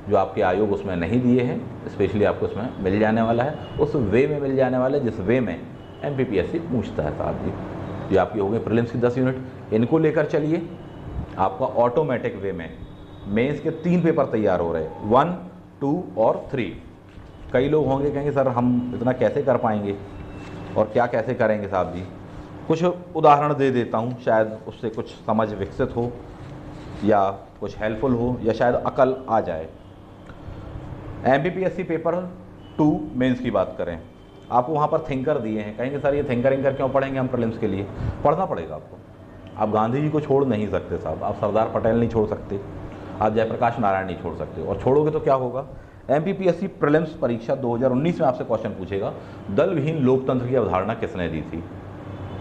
जो आपके आयोग उसमें नहीं दिए हैं, स्पेशली आपको उसमें मिल जाने वाला है, उस वे में मिल जाने वाला है जिस वे में MPPSC पूछता है साहब जी। ये आपकी हो गई प्रीलिम्स की 10 यूनिट। इनको लेकर चलिए, आपका ऑटोमेटिक वे में मेंस के 3 पेपर तैयार हो रहे हैं, 1, 2 और 3। कई लोग होंगे कहेंगे सर हम इतना कैसे कर पाएंगे और क्या कैसे करेंगे साहब जी। कुछ उदाहरण दे देता हूँ, शायद उससे कुछ समझ विकसित हो या कुछ हेल्पफुल हो या शायद अकल आ जाए। MPPSC पेपर 2 मेंस की बात करें, आपको वहाँ पर थिंकर दिए हैं। कहेंगे सर ये थिंकर क्यों पढ़ेंगे हम प्रीलिम्स के लिए? पढ़ना पड़ेगा आपको। आप गांधी जी को छोड़ नहीं सकते साहब, आप सरदार पटेल नहीं छोड़ सकते, आप जयप्रकाश नारायण नहीं छोड़ सकते, और छोड़ोगे तो क्या होगा। MPPSC प्रीलिम्स परीक्षा 2019 में आपसे क्वेश्चन पूछेगा, दल विहीन लोकतंत्र की अवधारणा किसने दी थी?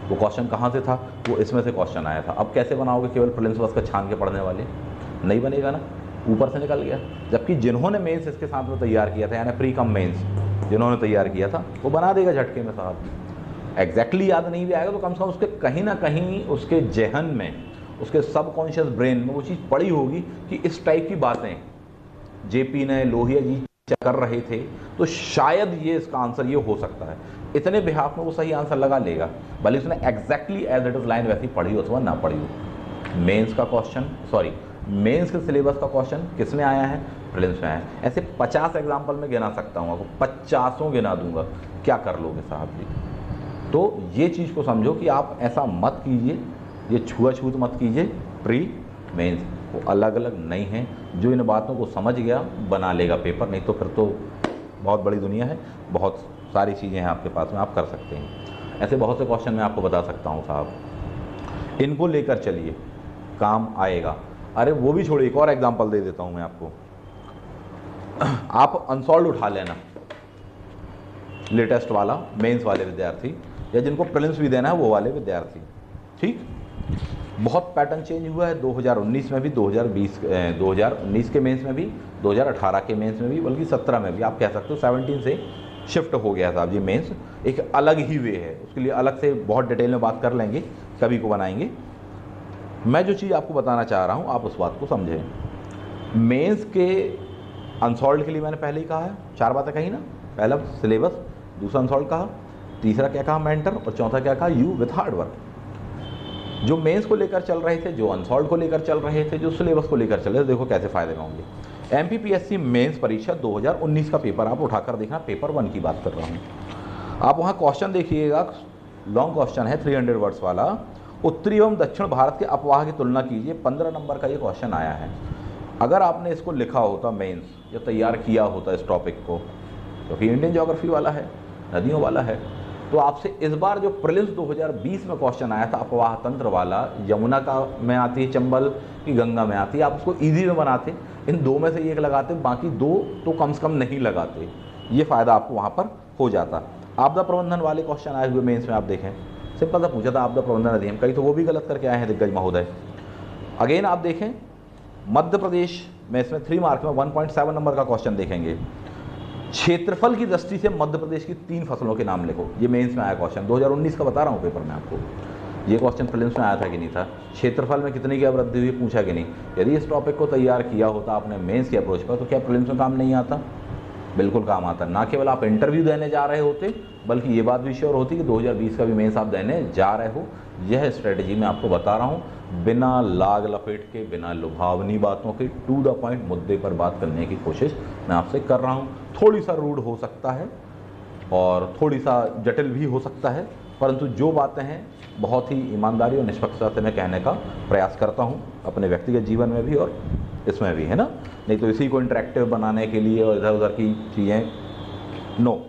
वो क्वेश्चन कहाँ से था? वो इसमें से क्वेश्चन आया था। अब कैसे बनाओगे केवल प्रीलिम्स बस का छान के पढ़ने वाले? नहीं बनेगा ना, ऊपर से निकल गया। जबकि जिन्होंने मेंस इसके साथ में तैयार किया था, यानी प्री कम मेंस जिन्होंने तैयार किया था, वो बना देगा झटके में साहब। एग्जैक्टली याद नहीं भी आएगा तो कम से कम उसके कहीं ना कहीं उसके जहन में उसके सबकॉन्शियस ब्रेन में वो चीज़ पड़ी होगी कि इस टाइप की बातें जेपी ने, लोहिया जी कर रहे थे, तो शायद ये इसका आंसर ये हो सकता है। इतने बिहाफ में वो सही आंसर लगा लेगा, भले उसने exactly as it is line वैसी पढ़ी हो अथवा ना पढ़ी हो। मेंस का क्वेश्चन, सॉरी मेंस के सिलेबस का क्वेश्चन किस में आया है? प्रीलिम्स में आया है। ऐसे 50 एग्जाम्पल में गिना सकता हूँ, आपको 50 गिना दूंगा, क्या कर लोगे साहब जी? तो ये चीज़ को समझो कि आप ऐसा मत कीजिए, ये छुआछूत मत कीजिए। प्री मेंस वो अलग अलग नहीं है। जो इन बातों को समझ गया बना लेगा पेपर, नहीं तो फिर तो बहुत बड़ी दुनिया है, बहुत सारी चीज़ें हैं आपके पास में, आप कर सकते हैं। ऐसे बहुत से क्वेश्चन मैं आपको बता सकता हूँ साहब, इनको लेकर चलिए, काम आएगा। अरे वो भी छोड़िए, एक और एग्जांपल दे देता हूँ मैं आपको। आप अनसॉल्व उठा लेना, लेटेस्ट वाला, मेंस वाले विद्यार्थी, या जिनको प्रीलिम्स भी देना है वो वाले विद्यार्थी, ठीक। बहुत पैटर्न चेंज हुआ है 2019 में भी, 2019 के मेंस में भी, 2018 के मेंस में भी, बल्कि 17 में भी। आप कह सकते हो 17 से शिफ्ट हो गया साहब जी मेंस, एक अलग ही वे है। उसके लिए अलग से बहुत डिटेल में बात कर लेंगे, कभी को बनाएंगे। मैं जो चीज़ आपको बताना चाह रहा हूँ आप उस बात को समझें। मेंस के अनसॉल्व के लिए मैंने पहले ही कहा है, 4 बातें कही ना। पहला सिलेबस, दूसरा अनसॉल्व कहा, तीसरा क्या कहा? मेंटर, और चौथा क्या कहा? You with hard work. जो मेंस को लेकर चल रहे थे, जो अनसॉल्व को लेकर चल रहे थे, जो सिलेबस को लेकर चल रहे थे, देखो कैसे फायदे में होंगे। एमपीपीएससी मेंस परीक्षा 2019 का पेपर आप उठाकर देखना, पेपर 1 की बात कर रहा हूँ। आप वहाँ क्वेश्चन देखिएगा, लॉन्ग क्वेश्चन है 300 वर्ड्स वाला। उत्तरी एवं दक्षिण भारत के अपवाह की तुलना कीजिए, 15 नंबर का ये क्वेश्चन आया है। अगर आपने इसको लिखा होता मेंस, या तैयार किया होता इस टॉपिक को, क्योंकि इंडियन ज्योग्राफी वाला है, नदियों वाला है, तो आपसे इस बार जो प्रीलिम्स 2020 में क्वेश्चन आया था अपवाह तंत्र वाला, यमुना का में आती है चंबल की गंगा में आती है, आप उसको ईजी में बनाते, इन दो में से एक लगाते, बाकी दो तो कम से कम नहीं लगाते, ये फ़ायदा आपको वहाँ पर हो जाता। आपदा प्रबंधन वाले क्वेश्चन आए हुए मेंस में आप देखें, सिंपल सा पूछा था आपदा प्रबंधन अधिनियम, कई तो वो भी गलत करके आए हैं दिग्गज महोदय। अगेन आप देखें मध्य प्रदेश में, इसमें 3 मार्क में 1.7 नंबर का क्वेश्चन देखेंगे, क्षेत्रफल की दृष्टि से मध्य प्रदेश की 3 फसलों के नाम लिखो। ये मेंस में आया क्वेश्चन, 2019 का बता रहा हूँ पेपर में आपको। ये क्वेश्चन प्रीलिम्स में आया था कि नहीं था? क्षेत्रफल में कितनी की वृद्धि हुई पूछा कि नहीं? यदि इस टॉपिक को तैयार किया होता आपने मेंस की अप्रोच पर, तो क्या प्रीलिम्स में काम नहीं आता? बिल्कुल काम आता। ना केवल आप इंटरव्यू देने जा रहे होते, बल्कि ये बात भी श्योर होती कि 2020 का भी मेंस आप देने जा रहे हो। यह स्ट्रेटजी मैं आपको बता रहा हूँ, बिना लाग लपेट के, बिना लुभावनी बातों के, टू द पॉइंट मुद्दे पर बात करने की कोशिश मैं आपसे कर रहा हूँ। थोड़ी सा रूड हो सकता है और थोड़ी सा जटिल भी हो सकता है, परंतु जो बातें हैं बहुत ही ईमानदारी और निष्पक्षता से मैं कहने का प्रयास करता हूँ, अपने व्यक्तिगत जीवन में भी और इसमें भी, है ना। नहीं तो इसी को इंटरेक्टिव बनाने के लिए और इधर उधर की चीज़ें, नो,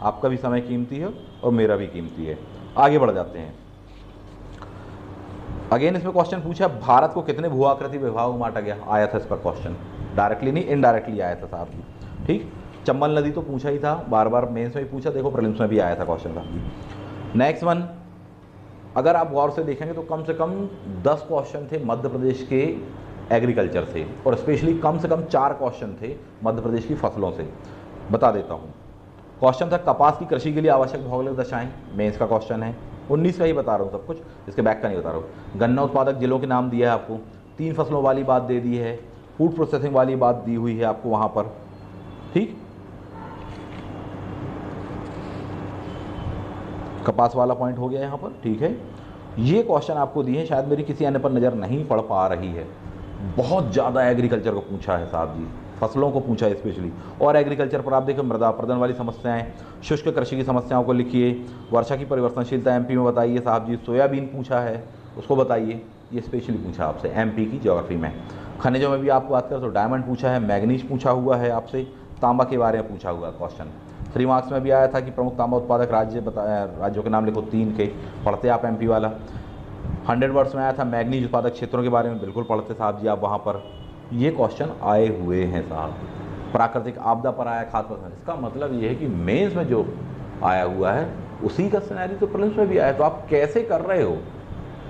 आपका भी समय कीमती है और मेरा भी कीमती है। आगे बढ़ जाते हैं। अगेन इसमें क्वेश्चन पूछा, भारत को कितने भू आकृति विभागों में बांटा गया? आया था इस पर क्वेश्चन, डायरेक्टली नहीं इनडायरेक्टली आया था साहब जी, ठीक। चंबल नदी तो पूछा ही था, बार बार मेंस में भी पूछा, देखो प्रीलिम्स में भी आया था क्वेश्चन साहब जी। नेक्स्ट वन, अगर आप गौर से देखेंगे तो कम से कम 10 क्वेश्चन थे मध्य प्रदेश के एग्रीकल्चर से, और स्पेशली कम से कम 4 क्वेश्चन थे मध्य प्रदेश की फसलों से। बता देता हूँ। क्वेश्चन था कपास की कृषि के लिए आवश्यक भौगोलिक दशाएं, मेंस का क्वेश्चन है, 19 का ही बता रहा हूँ सब कुछ, इसके बैक का नहीं बता रहा हूँ। गन्ना उत्पादक जिलों के नाम दिया है आपको, 3 फसलों वाली बात दे दी है, फूड प्रोसेसिंग वाली बात दी हुई है आपको वहाँ पर, ठीक। कपास वाला पॉइंट हो गया यहाँ पर, ठीक है। ये क्वेश्चन आपको दिए हैं, शायद मेरी किसी अन्य पर नज़र नहीं पड़ पा रही है। बहुत ज़्यादा एग्रीकल्चर को पूछा है साहब जी, फसलों को पूछा है स्पेशली, और एग्रीकल्चर पर आप देखो मृदा अपरदन वाली समस्याएं, शुष्क कृषि की समस्याओं को लिखिए, वर्षा की परिवर्तनशीलता एमपी में बताइए साहब जी, सोयाबीन पूछा है उसको बताइए, ये स्पेशली पूछा आपसे एमपी की ज्योग्राफी में। खनिजों में भी आपको बात करें तो डायमंड पूछा है, मैग्नीज पूछा हुआ है आपसे, तांबा के बारे में पूछा हुआ क्वेश्चन। 3 मार्क्स में भी आया था कि प्रमुख तांबा उत्पादक राज्य बताया, राज्यों के नाम लिखो 3 के, पढ़ते आप एमपी वाला। 100 वर्ड्स में आया था मैग्नीज उत्पादक क्षेत्रों के बारे में, बिल्कुल पढ़ते साहब जी आप वहाँ पर। ये क्वेश्चन आए हुए हैं साहब। प्राकृतिक आपदा पर आया खाद पर, इसका मतलब ये है कि मेंस में जो आया हुआ है उसी का सिनेरियो तो प्रीलिम्स में भी आया। तो आप कैसे कर रहे हो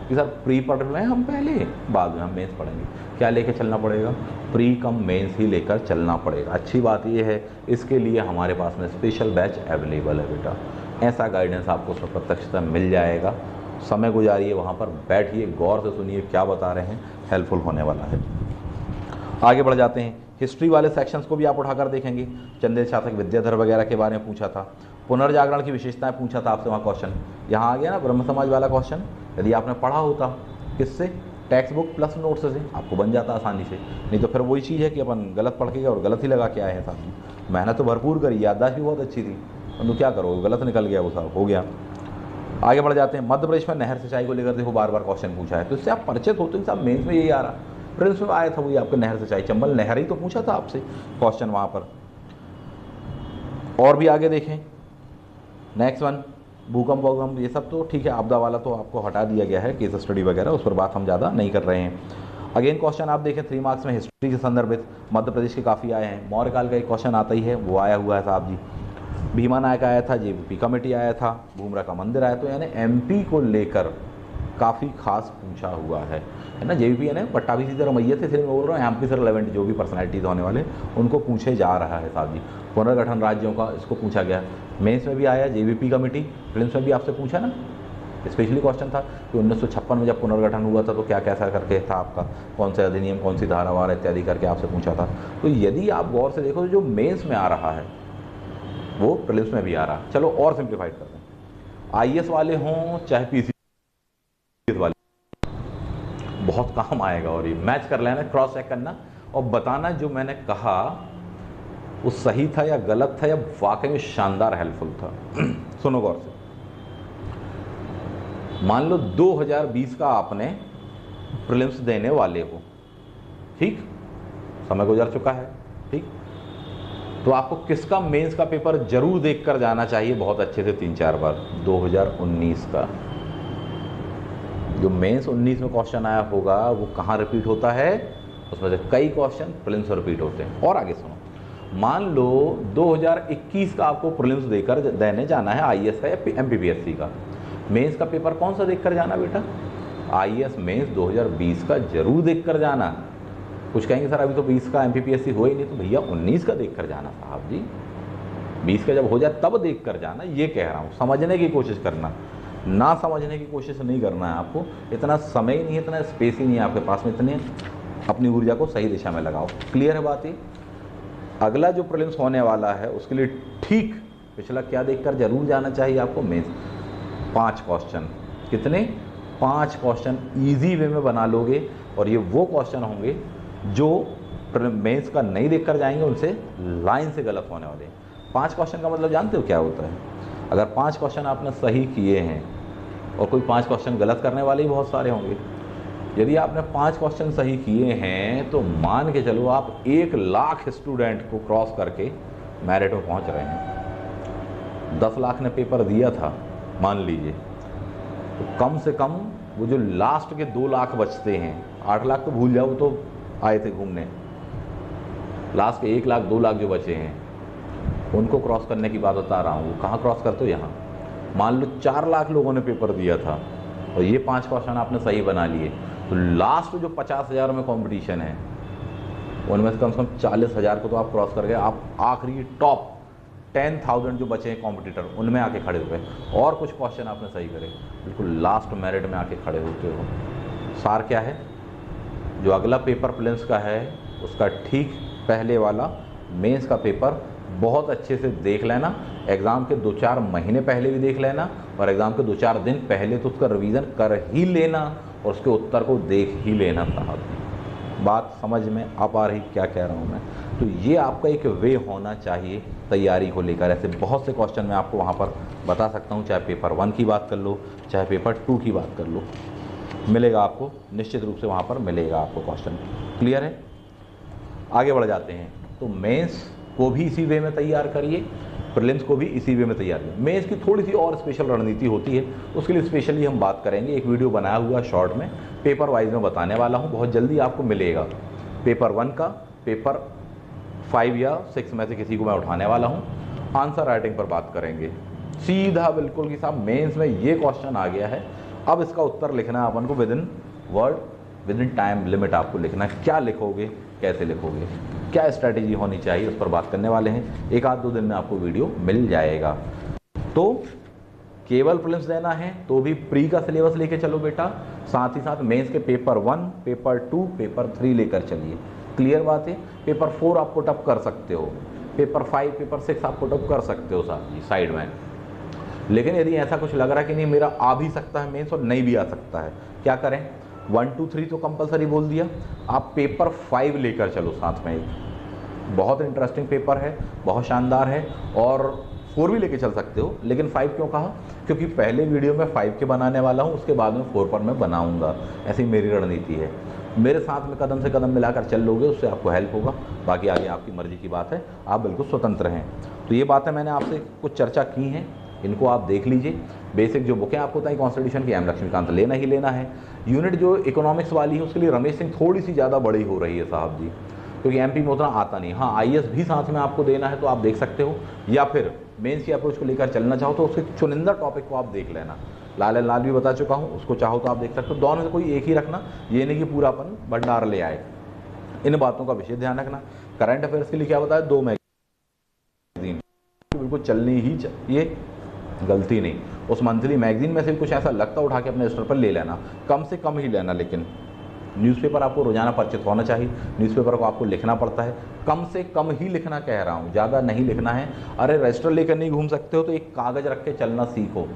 कि सर प्री पढ़ रहे हैं हम पहले, बाद में हम मेंस पढ़ेंगे? क्या लेके चलना पड़ेगा? प्री कम मेंस ही लेकर चलना पड़ेगा। अच्छी बात ये है, इसके लिए हमारे पास में स्पेशल बैच अवेलेबल है बेटा, ऐसा गाइडेंस आपको प्रत्यक्षता मिल जाएगा। समय गुजारिए, वहाँ पर बैठिए, गौर से सुनिए क्या बता रहे हैं, हेल्पफुल होने वाला है। आगे बढ़ जाते हैं। हिस्ट्री वाले सेक्शंस को भी आप उठाकर देखेंगे। चंदेल शासक विद्याधर वगैरह के बारे में पूछा था। पुनर्जागरण की विशेषताएं पूछा था आपसे वहाँ क्वेश्चन। यहाँ आ गया ना ब्रह्म समाज वाला क्वेश्चन। यदि आपने पढ़ा होता किससे, टेक्स्ट बुक प्लस नोट्स से, आपको बन जाता आसानी से। नहीं तो फिर वही चीज़ है कि अपन गलत पढ़ के गए और गलत ही लगा के आए हैं साहब। मेहनत तो भरपूर करी, याददाश्त भी बहुत अच्छी थी, परंतु क्या करो, गलत निकल गया, वो सब हो गया। आगे बढ़ जाते हैं। मध्य प्रदेश में नहर सिंचाई को लेकर देखो बार बार क्वेश्चन पूछा है, तो इससे आप परिचित होते हैं साहब। मेंस में यही आ रहा, प्रिलिम्स में आया था वही आपके नहर सिंचाई, चंबल नहर ही तो पूछा था आपसे क्वेश्चन वहाँ पर। और भी आगे देखें, नेक्स्ट वन भूकंप वूकंप ये सब तो ठीक है, आपदा वाला तो आपको हटा दिया गया है, केस स्टडी वगैरह, उस पर बात हम ज़्यादा नहीं कर रहे हैं। अगेन क्वेश्चन आप देखें 3 मार्क्स में हिस्ट्री से संदर्भित मध्य प्रदेश के काफ़ी आए हैं। मौर्य काल का एक क्वेश्चन आता ही है, वो आया हुआ है साहब जी। भीमा नायक आया था, जेवीपी कमेटी आया था, भूमरा का मंदिर आया, तो यानी एमपी को लेकर काफ़ी खास पूछा हुआ है ना। जेवीपी यानी पट्टाभी सीधे रमैया थे, इसलिए मैं बोल रहा हूँ एमपी से रिलेवेंट जो भी पर्सनैलिटीज़ होने वाले उनको पूछे जा रहा है साहब जी। पुनर्गठन राज्यों का इसको पूछा गया, मेंस में भी आया जेवीपी कमेटी, प्रीलिम्स में भी आपसे पूछा ना, स्पेशली क्वेश्चन था कि 1956 में जब पुनर्गठन हुआ था तो क्या कैसा करके था आपका, कौन से अधिनियम, कौन सी धारावार इत्यादि करके आपसे पूछा था। तो यदि आप गौर से देखो तो जो मेंस में आ रहा है वो प्रीलिम्स में भी आ रहा है। चलो और सिंप्लीफाइड कर दें, आईएएस वाले हों चाहे पीसी वाले, बहुत काम आएगा। और ये मैच कर लेना, क्रॉस चेक करना और बताना जो मैंने कहा वो सही था या गलत था या वाकई में शानदार हेल्पफुल था। सुनो गौर से, मान लो 2020 का आपने प्रीलिम्स देने वाले हो, ठीक, समय गुजर चुका है, ठीक, तो आपको किसका मेंस का पेपर जरूर देखकर जाना चाहिए बहुत अच्छे से 3-4 बार, 2019 का। जो मेंस 19 में क्वेश्चन आया होगा वो कहाँ रिपीट होता है, उसमें से कई क्वेश्चन प्रीलिम्स में रिपीट होते हैं। और आगे सुनो, मान लो 2021 का आपको प्रीलिम्स देकर देने जाना है, आईएएस का या एमपीपीएससी का, मेंस का पेपर कौन सा देखकर जाना बेटा, आईएएस मेंस 2020 का जरूर देखकर जाना। कुछ कहेंगे सर अभी तो 20 का एमपीपीएससी हो ही नहीं, तो भैया 19 का देखकर जाना साहब जी, 20 का जब हो जाए तब देखकर जाना, ये कह रहा हूँ। समझने की कोशिश करना, ना समझने की कोशिश नहीं करना है आपको, इतना समय ही नहीं है, इतना स्पेस ही नहीं है आपके पास में, इतने अपनी ऊर्जा को सही दिशा में लगाओ। क्लियर है बात ये। अगला जो प्रीलिम्स होने वाला है उसके लिए ठीक पिछला क्या देखकर जरूर जाना चाहिए आपको, मेंस 5 क्वेश्चन, कितने, 5 क्वेश्चन ईजी वे में बना लोगे, और ये वो क्वेश्चन होंगे जो मेंस का नहीं देखकर जाएंगे, उनसे लाइन से गलत होने वाले। 5 क्वेश्चन का मतलब जानते हो क्या होता है, अगर 5 क्वेश्चन आपने सही किए हैं और कोई 5 क्वेश्चन गलत करने वाले ही बहुत सारे होंगे, यदि आपने 5 क्वेश्चन सही किए हैं तो मान के चलो आप 1 लाख स्टूडेंट को क्रॉस करके मेरिट में पहुंच रहे हैं। 10 लाख ने पेपर दिया था मान लीजिए, तो कम से कम वो जो लास्ट के 2 लाख बचते हैं, 8 लाख तो भूल जाओ, तो आए थे घूमने, लास्ट के 1 लाख 2 लाख जो बचे हैं उनको क्रॉस करने की बात बता रहा हूँ। वो कहाँ क्रॉस करते हो, यहाँ। मान लो 4 लाख लोगों ने पेपर दिया था और ये 5 क्वेश्चन आपने सही बना लिए, तो लास्ट जो 50,000 में कंपटीशन है उनमें से कम 40,000 को तो आप क्रॉस कर गए। आप आखिरी टॉप 10,000 जो बचे हैं कॉम्पिटिटर, उनमें आके खड़े हुए, और कुछ क्वेश्चन आपने सही करे, बिल्कुल लास्ट मेरिट में आके खड़े होते हो। सार क्या है, जो अगला पेपर प्रीलिम्स का है उसका ठीक पहले वाला मेंस का पेपर बहुत अच्छे से देख लेना, एग्ज़ाम के 2-4 महीने पहले भी देख लेना, और एग्ज़ाम के 2-4 दिन पहले तो उसका रिवीजन कर ही लेना और उसके उत्तर को देख ही लेना साहब। बात समझ में आ पा रही क्या कह रहा हूँ मैं। तो ये आपका एक वे होना चाहिए तैयारी को लेकर। ऐसे बहुत से क्वेश्चन मैं आपको वहाँ पर बता सकता हूँ, चाहे पेपर 1 की बात कर लो, चाहे पेपर 2 की बात कर लो, मिलेगा आपको, निश्चित रूप से वहाँ पर मिलेगा आपको क्वेश्चन। क्लियर है। आगे बढ़ जाते हैं। तो मेंस को भी इसी वे में तैयार करिए, प्रीलिम्स को भी इसी वे में तैयार करिए। मेंस की थोड़ी सी और स्पेशल रणनीति होती है, उसके लिए स्पेशली हम बात करेंगे, एक वीडियो बनाया हुआ शॉर्ट में पेपर वाइज में बताने वाला हूँ, बहुत जल्दी आपको मिलेगा। पेपर 1 का, पेपर 5 या 6 में से किसी को मैं उठाने वाला हूँ, आंसर राइटिंग पर बात करेंगे सीधा बिल्कुल कि साहब मेंस में ये क्वेश्चन आ गया है, अब इसका उत्तर लिखना है अपन को with in word, with in time limit आपको लिखना है। क्या लिखोगे, कैसे लिखोगे, क्या स्ट्रैटेजी होनी चाहिए, उस पर बात करने वाले हैं। 1-2 दिन में आपको वीडियो मिल जाएगा। तो केवल प्रीलिम्स देना है तो भी प्री का सिलेबस लेके चलो बेटा, साथ ही साथ मेंस के पेपर 1, पेपर 2, पेपर 3 लेकर चलिए। क्लियर बात है। पेपर 4 आप पुटअप कर सकते हो, पेपर 5, पेपर 6 आप पुटअप कर सकते हो साहब जी साइड में। लेकिन यदि ऐसा कुछ लग रहा है कि नहीं मेरा आ भी सकता है मेंस और नहीं भी आ सकता है, क्या करें? 1, 2, 3 तो कंपलसरी बोल दिया, आप पेपर 5 लेकर चलो साथ में। एक बहुत इंटरेस्टिंग पेपर है, बहुत शानदार है, और 4 भी लेके चल सकते हो, लेकिन 5 क्यों कहा? क्योंकि पहले वीडियो में 5 के बनाने वाला हूँ, उसके बाद में 4 पर मैं बनाऊँगा। ऐसी मेरी रणनीति है। मेरे साथ में कदम से कदम मिलाकर चल लोगे, उससे आपको हेल्प होगा। बाकी आगे आपकी मर्जी की बात है, आप बिल्कुल स्वतंत्र हैं। तो ये बातें मैंने आपसे कुछ चर्चा की हैं, इनको आप देख लीजिए। बेसिक जो बुकें आपको बताई कॉन्स्टिट्यूशन की, एम लक्ष्मीकांत लेना ही लेना है। यूनिट जो इकोनॉमिक्स वाली है उसके लिए रमेश सिंह थोड़ी सी ज़्यादा बड़ी हो रही है साहब जी, क्योंकि एमपी में उतना आता नहीं। हाँ, आईएएस भी साथ में आपको देना है तो आप देख सकते हो, या फिर मेंस की अप्रोच को लेकर चलना चाहो तो उसके चुनिंदा टॉपिक को आप देख लेना। लाल भी बता चुका हूँ, उसको चाहो तो आप देख सकते हो। दोनों में से कोई एक ही रखना, ये नहीं कि पूरापन भंडार ले आए। इन बातों का विशेष ध्यान रखना। करंट अफेयर्स के लिए क्या बताया? 2 मैगजीन बिल्कुल चलनी ही चाहिए, गलती नहीं। उस मंथली मैगजीन में से कुछ ऐसा लगता उठा के अपने स्टोर पर ले लेना, कम से कम ही लेना। लेकिन न्यूज़पेपर आपको रोजाना परिचित होना चाहिए। न्यूज़पेपर को आपको लिखना पड़ता है, कम से कम ही लिखना कह रहा हूँ, ज़्यादा नहीं लिखना है। अरे रजिस्टर लेकर नहीं घूम सकते हो तो एक कागज़ रख के चलना सीखो,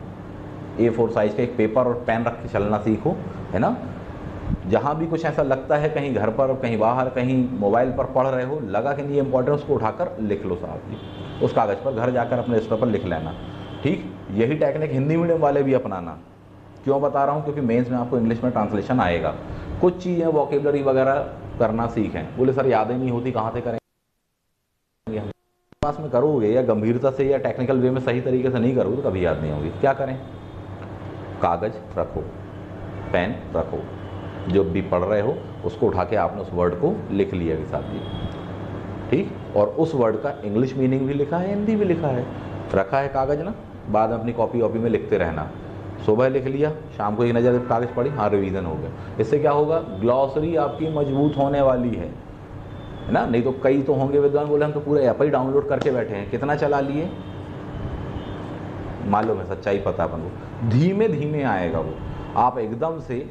A4 साइज़ का एक पेपर और पेन रख के चलना सीखो, है ना। जहाँ भी कुछ ऐसा लगता है, कहीं घर पर, कहीं बाहर, कहीं मोबाइल पर पढ़ रहे हो, लगा कि नहीं ये इंपॉर्टेंट, उसको उठाकर लिख लो साहब जी उस कागज़ पर, घर जाकर अपने रजिस्टर पर लिख लेना। ठीक, यही टेक्निक हिंदी मीडियम वाले भी अपनाना। क्यों बता रहा हूँ? क्योंकि मेंस में आपको इंग्लिश में ट्रांसलेशन आएगा, कुछ चीज़ें वोकेबलरी वगैरह करना सीखें। बोले सर याद ही नहीं होती, कहाँ से करेंगे? पास में करोगे या गंभीरता से या टेक्निकल वे में सही तरीके से नहीं करोगे तो कभी याद नहीं होगी। क्या करें? कागज़ रखो, पेन रखो, जो भी पढ़ रहे हो उसको उठा के आपने उस वर्ड को लिख लिया साहब जी। ठीक, और उस वर्ड का इंग्लिश मीनिंग भी लिखा है, हिंदी भी लिखा है, रखा है कागज़ ना। बाद में अपनी कॉपी में लिखते रहना। सुबह लिख लिया, शाम को एक नज़र कागज़ पढ़ी, हाँ रिवीजन हो गया। इससे क्या होगा? ग्लॉसरी आपकी मजबूत होने वाली है ना। नहीं तो कई तो होंगे विद्वान बोले हम तो पूरा ऐप ही डाउनलोड करके बैठे हैं, कितना चला लिए, मालूम है, सच्चाई पता अपन को। धीमे धीमे आएगा वो। आप एकदम से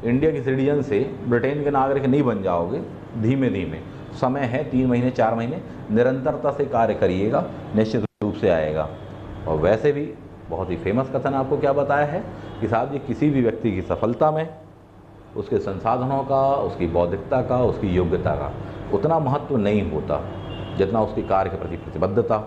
इंडिया के सिटीजन से ब्रिटेन के नागरिक नहीं बन जाओगे, धीमे धीमे समय है, 3 महीने 4 महीने निरंतरता से कार्य करिएगा, निश्चित रूप से आएगा। और वैसे भी बहुत ही फेमस कथन आपको क्या बताया है कि साहब जी किसी भी व्यक्ति की सफलता में उसके संसाधनों का, उसकी बौद्धिकता का, उसकी योग्यता का उतना महत्व नहीं होता जितना उसके कार्य के प्रति प्रतिबद्धता,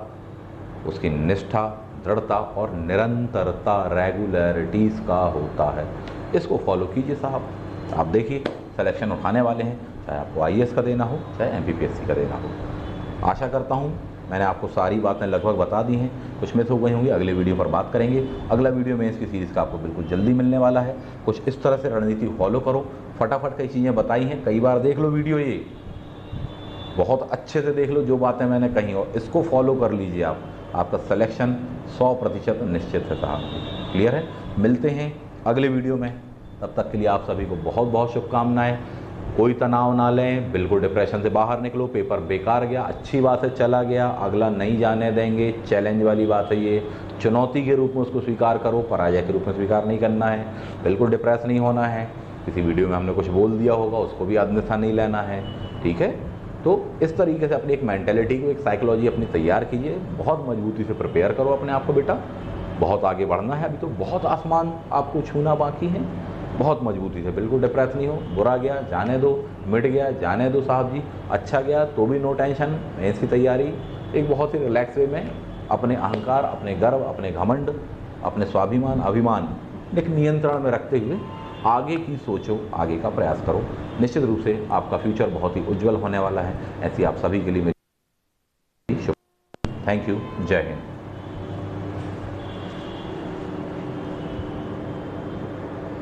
उसकी निष्ठा, दृढ़ता और निरंतरता, रेगुलरिटीज़ का होता है। इसको फॉलो कीजिए साहब। आप देखिए सिलेक्शन उठाने वाले हैं, चाहे आपको आईएएस का देना हो, चाहे एमपीपीएससी का देना हो। आशा करता हूँ मैंने आपको सारी बातें लगभग बता दी हैं। कुछ मिस हो गई होंगी, अगले वीडियो पर बात करेंगे। अगला वीडियो में इसकी सीरीज़ का आपको बिल्कुल जल्दी मिलने वाला है। कुछ इस तरह से रणनीति फॉलो करो, फटाफट कई चीज़ें बताई हैं, कई बार देख लो वीडियो, ये बहुत अच्छे से देख लो जो बातें मैंने कही, और इसको फॉलो कर लीजिए आप, आपका सिलेक्शन 100% निश्चित है साहब। क्लियर है? मिलते हैं अगले वीडियो में, तब तक के लिए आप सभी को बहुत बहुत शुभकामनाएं। कोई तनाव ना लें, बिल्कुल डिप्रेशन से बाहर निकलो। पेपर बेकार गया, अच्छी बात है, चला गया, अगला नहीं जाने देंगे, चैलेंज वाली बात है ये, चुनौती के रूप में उसको स्वीकार करो, पराजय के रूप में स्वीकार नहीं करना है। बिल्कुल डिप्रेस नहीं होना है। किसी वीडियो में हमने कुछ बोल दिया होगा उसको भी अन्यथा नहीं लेना है, ठीक है। तो इस तरीके से अपनी एक मेंटेलिटी को, एक साइकोलॉजी अपनी तैयार कीजिए, बहुत मजबूती से प्रिपेयर करो अपने आप को बेटा। बहुत आगे बढ़ना है, अभी तो बहुत आसमान आपको छूना बाकी है, बहुत मजबूती से। बिल्कुल डिप्रेस नहीं हो, बुरा गया जाने दो, मिट गया जाने दो साहब जी, अच्छा गया तो भी नो टेंशन। ऐसी तैयारी एक बहुत ही रिलैक्स वे में अपने अहंकार, अपने गर्व, अपने घमंड, अपने स्वाभिमान, अभिमान एक नियंत्रण में रखते हुए आगे की सोचो, आगे का प्रयास करो। निश्चित रूप से आपका फ्यूचर बहुत ही उज्जवल होने वाला है। ऐसी आप सभी के लिए मेरी शुभ। Thank you. जय हिंद।